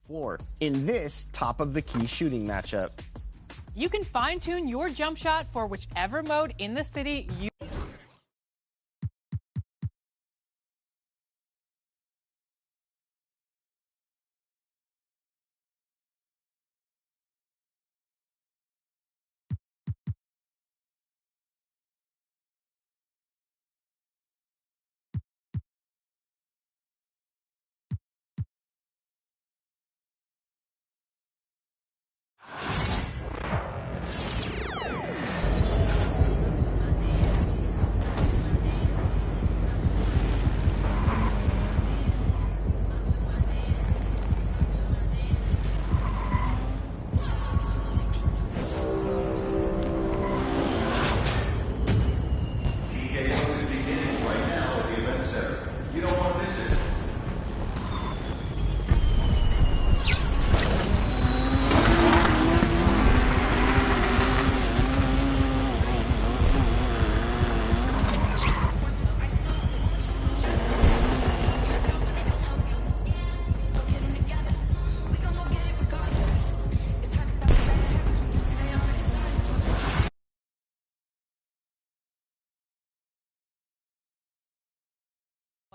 floor in this top-of-the-key shooting matchup. You can fine-tune your jump shot for whichever mode in the city you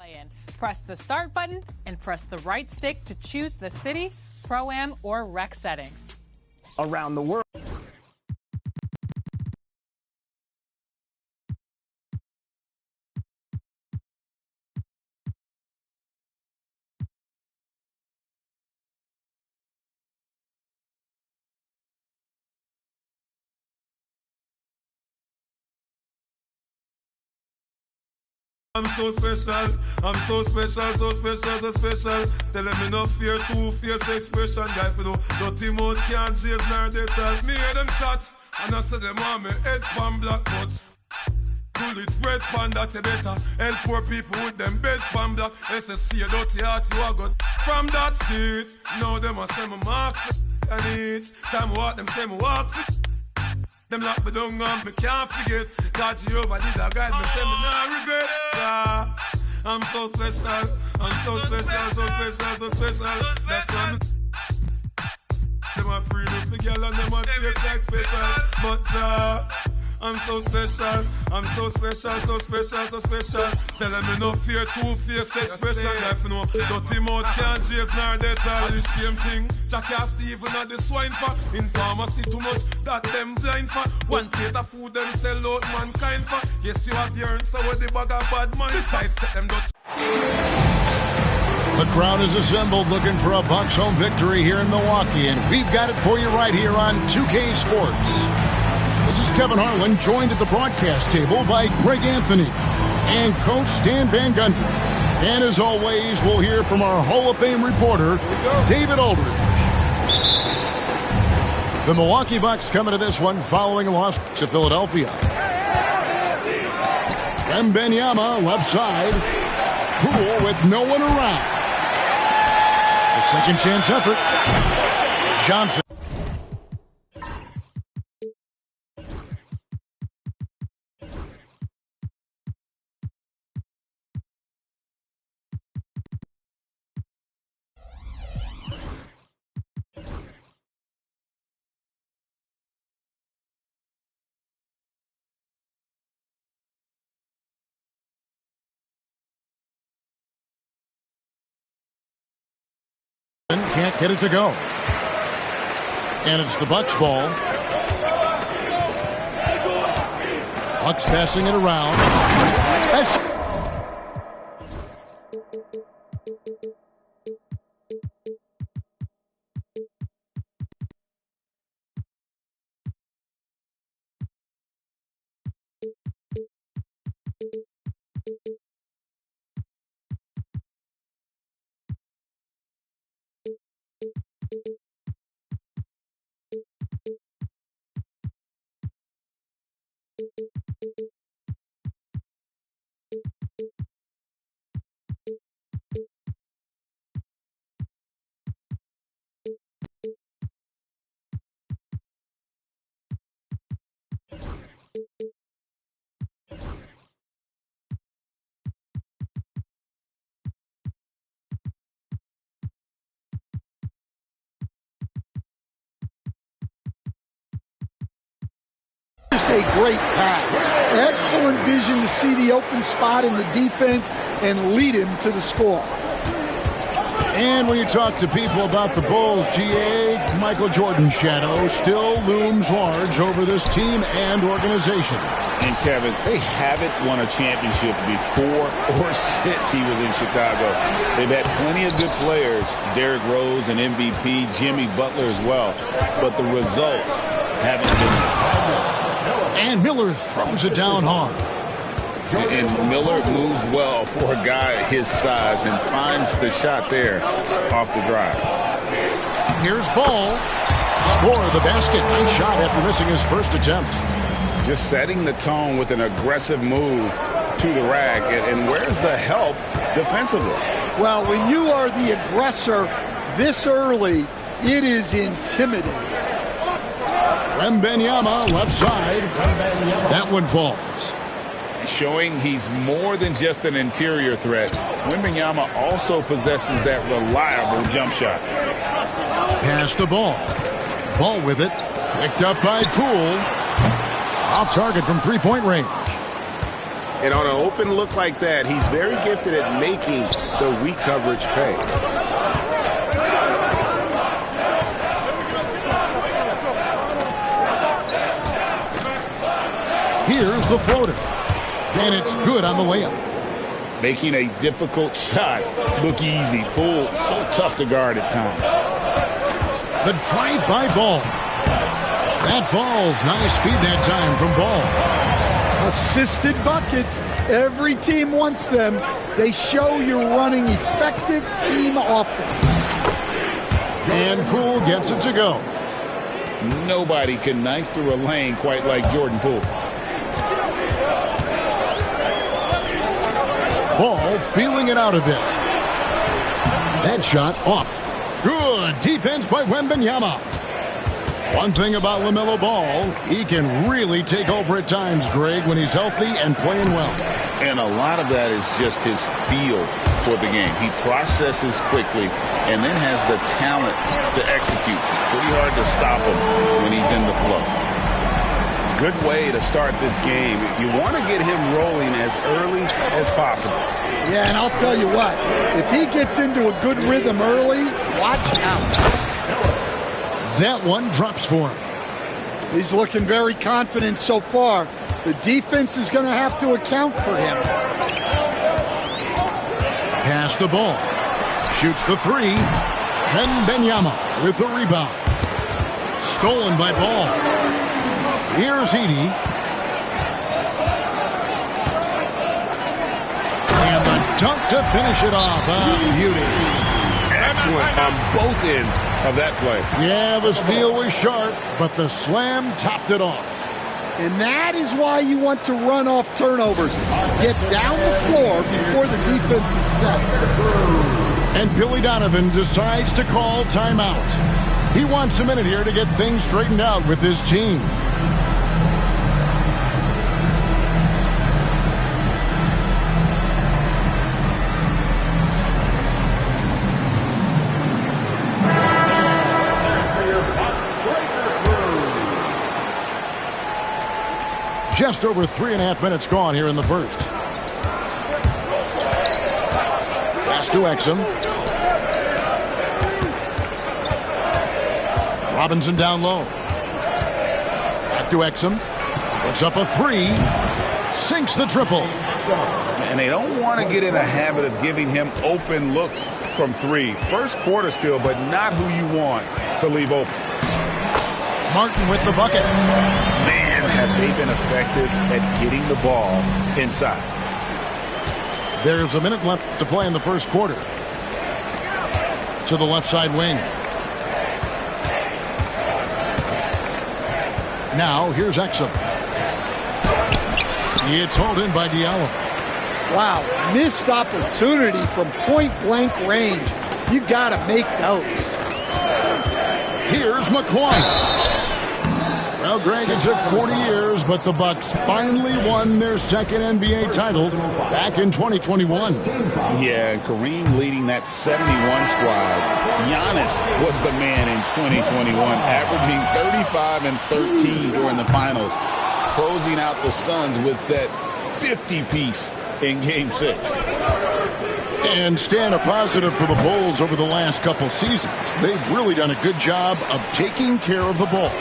play in. Press the start button and press the right stick to choose the city, pro-am, or rec settings. Around the world. I'm so special, I'm so special, so special, so special. Tell them enough fear, two-face expression. Guy for no dirty mouth can't chase nor they tell me hear them shot. And I say them on me head pan black but pull it red pan that you better. Help poor people with them bed pan black. SSC a dirty heart you a got from that seat. Now them a say me mark and each time walk them say me walk fit. Them lock me down and me can't forget. God Jehovah did a guide me, say me nah regret. Yeah. I'm so special, I'm so special, so special, so special. That's why them a pretty for girl and them a taste like special. But I'm so special, I'm so special, so special, so special. Tell them no fear, two-face expression. Life no dirty mouth can't chase nor they tell the same thing. Jackie Stephen at the swine for. In pharmacy too much that them blind for. One plate of food them sell out mankind for. Yes you have your answer with the bag of bad man. Besides take them Dutch. The crowd is assembled looking for a Bucks home victory here in Milwaukee, and we've got it for you right here on 2K Sports. This is Kevin Harlan, joined at the broadcast table by Greg Anthony and Coach Stan Van Gundy. And as always, we'll hear from our Hall of Fame reporter, David Aldridge. The Milwaukee Bucks coming to this one following a loss to Philadelphia. Wembanyama left side. Poole with no one around. A second chance effort. Johnson. Can't get it to go. And it's the Bucks ball. Bucks passing it around. a great pass. Excellent vision to see the open spot in the defense and lead him to the score. And when you talk to people about the Bulls, GA, Michael Jordan's shadow still looms large over this team and organization. And Kevin, they haven't won a championship before or since he was in Chicago. They've had plenty of good players, Derrick Rose and MVP, Jimmy Butler as well, but the results haven't been there. And Miller throws it down hard. And Miller moves well for a guy his size and finds the shot there off the drive. Here's Ball. Score the basket. Nice shot after missing his first attempt. Just setting the tone with an aggressive move to the rack. And where's the help defensively? Well, when you are the aggressor this early, it is intimidating. Wembanyama left side. That one falls. Showing he's more than just an interior threat. Wembanyama also possesses that reliable jump shot. Pass the ball. Ball with it. Picked up by Poole. Off target from three-point range. And on an open look like that, he's very gifted at making the weak coverage pay. Here's the floater. And it's good on the layup. Making a difficult shot look easy. Poole so tough to guard at times. The drive by Ball. That falls. Nice feed that time from Ball. Assisted buckets. Every team wants them. They show you're running effective team offense. And Poole gets it to go. Nobody can knife through a lane quite like Jordan Poole. Ball feeling it out a bit. That shot off. Good defense by Wembanyama. One thing about LaMelo Ball, he can really take over at times, Greg, when he's healthy and playing well. And a lot of that is just his feel for the game. He processes quickly and then has the talent to execute. It's pretty hard to stop him when he's in the flow. Good way to start this game. You want to get him rolling as early as possible. Yeah, and I'll tell you what, if he gets into a good rhythm early, watch out. That one drops for him. He's looking very confident so far. The defense is going to have to account for him. Pass the ball. Shoots the three. Wembanyama with the rebound. Stolen by Ball. Here's Edey. And the dunk to finish it off. Beauty. Excellent on both ends of that play. Yeah, the steal was sharp, but the slam topped it off. And that is why you want to run off turnovers. Get down the floor before the defense is set. And Billy Donovan decides to call timeout. He wants a minute here to get things straightened out with his team. Just over 3.5 minutes gone here in the first. Pass to Exum. Robinson down low. Back to Exum. Puts up a three. Sinks the triple. And they don't want to get in a habit of giving him open looks from three. First quarter still, but not who you want to leave open. Martin with the bucket. Man, have they been effective at getting the ball inside. There's a minute left to play in the first quarter. To the left side wing. Now, here's Exum. It's hauled in by Diallo. Wow, missed opportunity from point-blank range. You got to make those. Here's McClung. Well, Greg, it took 40 years, but the Bucks finally won their second NBA title back in 2021. Yeah, and Kareem leading that 71 squad. Giannis was the man in 2021, averaging 35 and 13 during the finals. closing out the Suns with that 50-piece in Game 6. And staying a positive for the Bulls over the last couple seasons. They've really done a good job of taking care of the ball.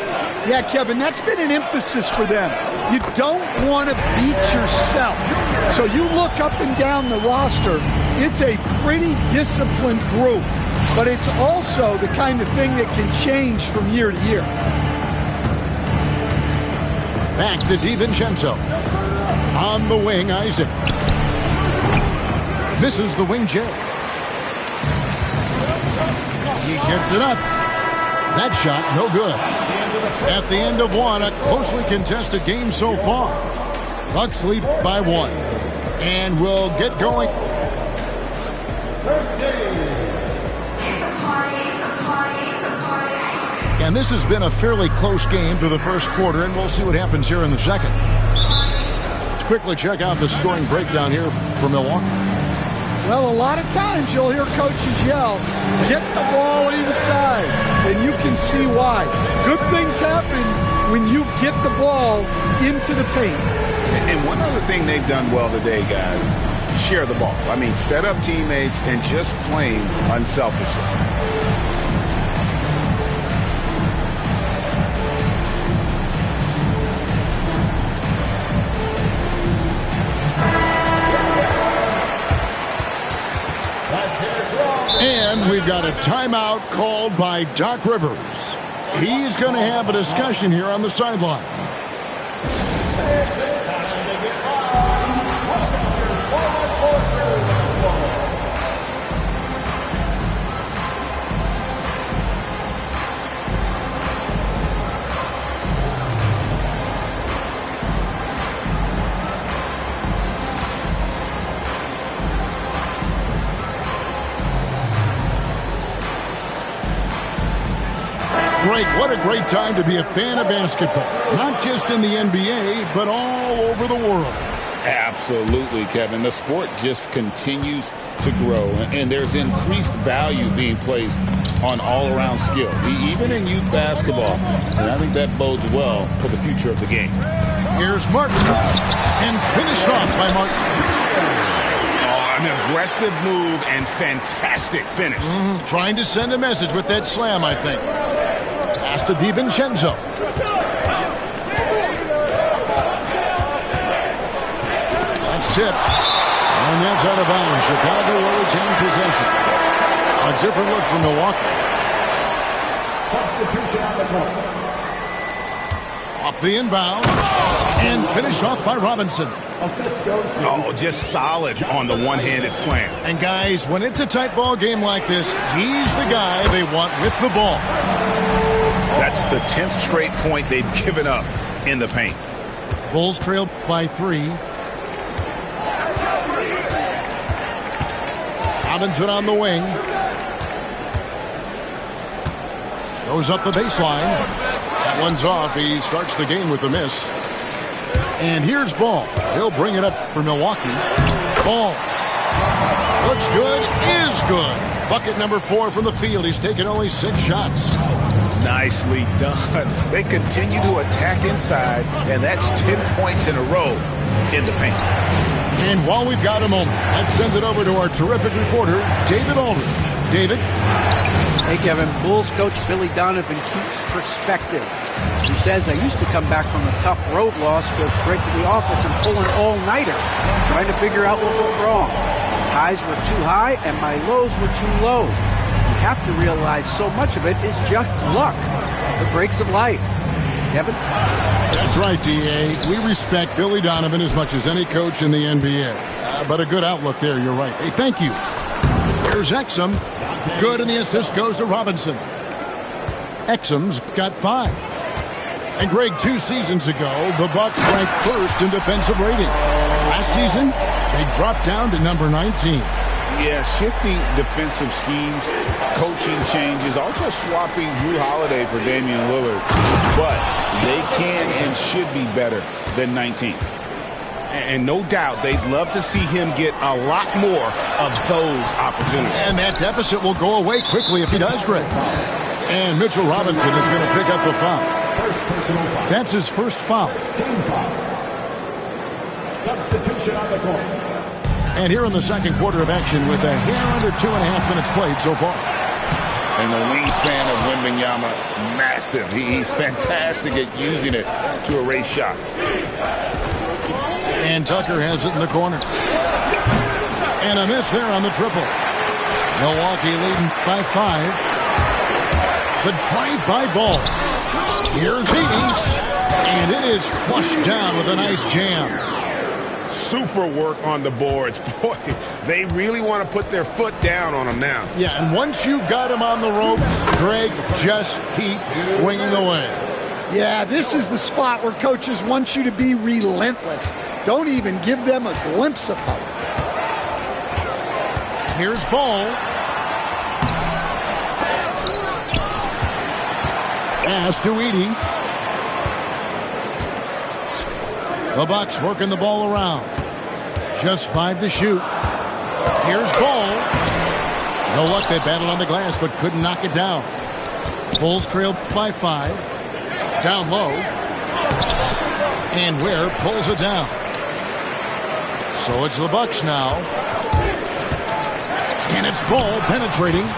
Yeah, Kevin, that's been an emphasis for them. You don't want to beat yourself. So you look up and down the roster, it's a pretty disciplined group, but it's also the kind of thing that can change from year to year. Back to DiVincenzo. On the wing, Isaac. Misses the wing J. He gets it up. That shot, no good. At the end of one, a closely contested game so far. Bucks lead by 1. And we'll get going. And this has been a fairly close game through the first quarter, and we'll see what happens here in the second. Let's quickly check out the scoring breakdown here for Milwaukee. Well, a lot of times you'll hear coaches yell, get the ball inside, and you can see why. Good things happen when you get the ball into the paint. And one other thing they've done well today, guys, share the ball. I mean, set up teammates and just playing unselfishly. And we've got a timeout called by Doc Rivers. He's going to have a discussion here on the sideline. Greg, what a great time to be a fan of basketball. Not just in the NBA, but all over the world. Absolutely, Kevin. The sport just continues to grow, and there's increased value being placed on all-around skill, even in youth basketball. And I think that bodes well for the future of the game. Here's Martin, and finished off by Martin. An aggressive move and fantastic finish. Trying to send a message with that slam, I think. Pass to DiVincenzo. That's tipped. And that's out of bounds. Chicago will retain possession. A different look from Milwaukee. Substitution on the court. Off the inbound. And finished off by Robinson. Oh, just solid on the one-handed slam. And guys, when it's a tight ball game like this, he's the guy they want with the ball. That's the 10th straight point they've given up in the paint. Bulls trail by 3. Robinson on the wing. Goes up the baseline. That one's off. He starts the game with a miss. And here's Ball. He'll bring it up for Milwaukee. Ball. Looks good. Is good. Bucket number 4 from the field. He's taken only 6 shots. Nicely done. They continue to attack inside, and that's 10 points in a row in the paint. And while we've got a moment, let's send it over to our terrific reporter, David Aldridge. David? Hey, Kevin. Bulls coach Billy Donovan keeps perspective. He says, I used to come back from a tough road loss, go straight to the office and pull an all-nighter, trying to figure out what went wrong. Highs were too high and my lows were too low. You have to realize so much of it is just luck, the breaks of life. Kevin? That's right, D.A. We respect Billy Donovan as much as any coach in the NBA. But a good outlook there, you're right. Hey, thank you. Here's Exum. Good, and the assist goes to Robinson. Exum's got 5. And Greg, 2 seasons ago, the Bucks ranked 1st in defensive rating. Last season, they dropped down to number 19. Yeah, shifting defensive schemes, coaching changes, also swapping Drew Holiday for Damian Lillard. But they can and should be better than 19. And no doubt they'd love to see him get a lot more of those opportunities. And that deficit will go away quickly if he does, Greg. And Mitchell Robinson is going to pick up the foul. That's his first foul. Substitution on the court. And here in the second quarter of action with a hair under 2.5 minutes played so far. And the wingspan of Wembanyama, massive. He's fantastic at using it to erase shots. And Tucker has it in the corner. And a miss there on the triple. Milwaukee leading by 5. The drive-by ball. Here's Edey. And it is flushed down with a nice jam. Super work on the boards. Boy, they really want to put their foot down on him now. Yeah, and once you got him on the ropes, Greg, just keep swinging away. Yeah, this is the spot where coaches want you to be relentless. Don't even give them a glimpse of hope. Here's Ball. Pass to Edey. The Bucks working the ball around. Just 5 to shoot. Here's Ball. No luck, they battled on the glass but couldn't knock it down. Bulls trail by 5. Down low. And Ware pulls it down. So it's the Bucks now. And it's Ball penetrating.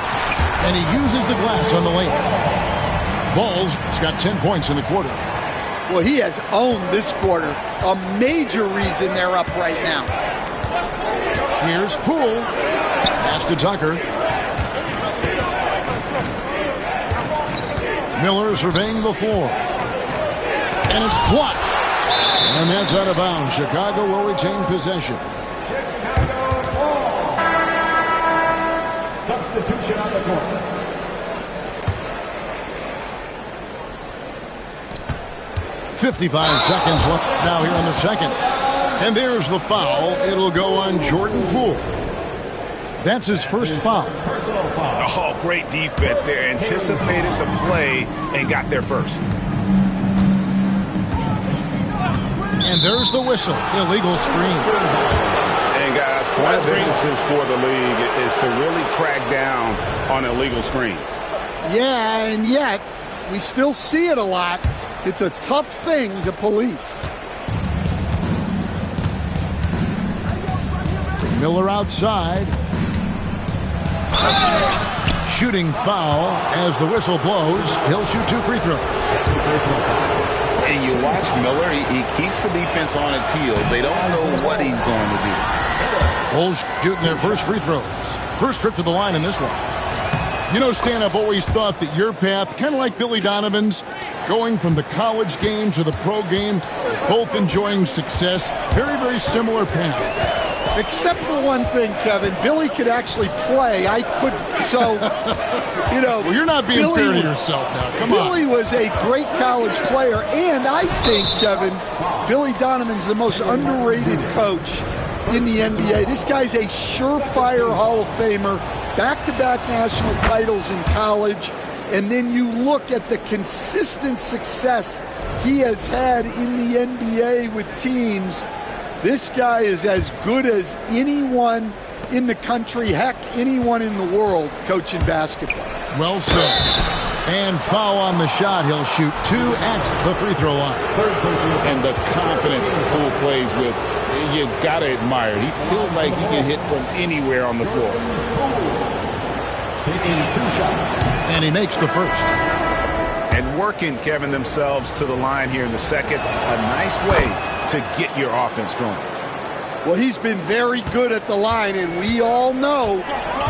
And he uses the glass on the lane. Ball's got 10 points in the quarter. Well, he has owned this quarter. A major reason they're up right now. Here's Poole. Pass to Tucker. Miller surveying the floor. And it's blocked. And that's out of bounds. Chicago will retain possession. Substitution on the court. 55 seconds left now here in the second. And there's the foul. It'll go on Jordan Poole. That's his first foul. Oh, great defense there. Anticipated the play and got there first. And there's the whistle. Illegal screen. And guys, point of emphasis for the league is to really crack down on illegal screens. Yeah, and yet we still see it a lot. It's a tough thing to police. Miller outside. Shooting foul as the whistle blows. He'll shoot 2 free throws. And you watch Miller, he keeps the defense on its heels. They don't know what he's going to do. Bulls shooting their first free throws. First trip to the line in this one. You know, Stan, I've always thought that your path, kind of like Billy Donovan's, going from the college game to the pro game, both enjoying success, very, very similar paths. Except for one thing, Kevin. Billy could actually play. I couldn't. So, you know. Well, you're not being fair to yourself now. Come on. Billy was a great college player. And I think, Kevin, Billy Donovan's the most underrated coach in the NBA. This guy's a surefire Hall of Famer. Back-to-back national titles in college. And then you look at the consistent success he has had in the NBA with teams. This guy is as good as anyone in the country, heck, anyone in the world coaching basketball. Well said. And foul on the shot. He'll shoot 2 at the free throw line. And the confidence Poole plays with, you got to admire. He feels like he can hit from anywhere on the floor. Taking 2 shots. And he makes the first. And working, Kevin, themselves to the line here in the second. A nice way to get your offense going. Well, he's been very good at the line, and we all know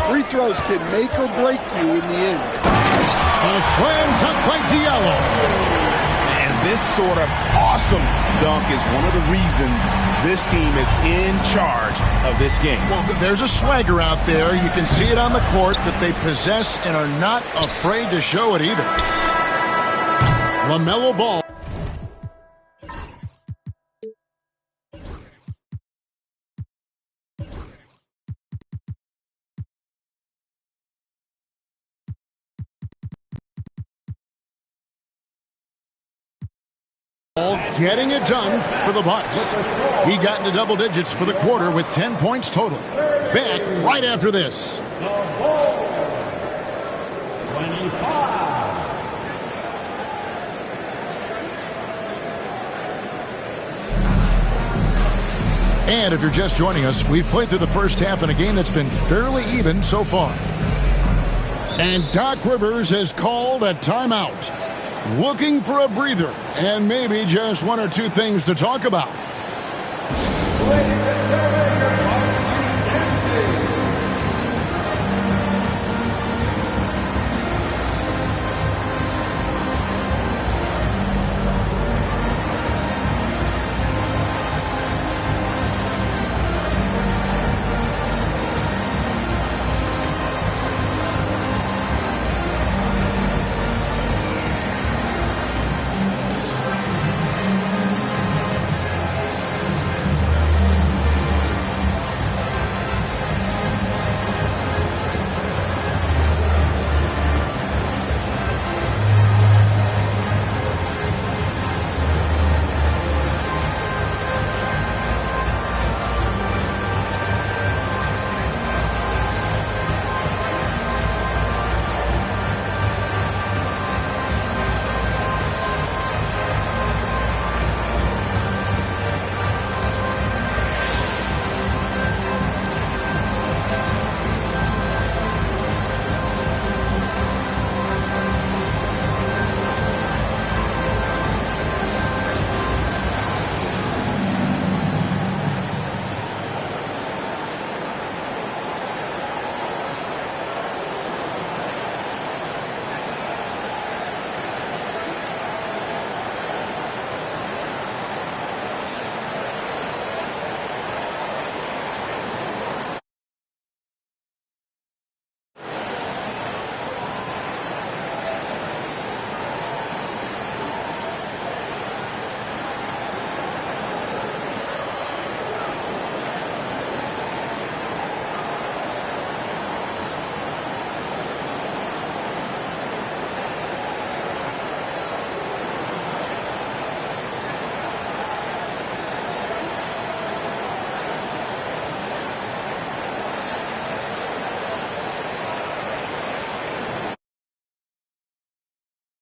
free throws can make or break you in the end. A slam cut by Diallo. And this sort of awesome dunk is one of the reasons this team is in charge of this game. Well, there's a swagger out there. You can see it on the court that they possess and are not afraid to show it either. LaMelo Ball. Getting it done for the Bucks. He got into double digits for the quarter with 10 points total. Back right after this. 25. And if you're just joining us, we've played through the first half in a game that's been fairly even so far. And Doc Rivers has called a timeout, looking for a breather and maybe just one or two things to talk about. Ladies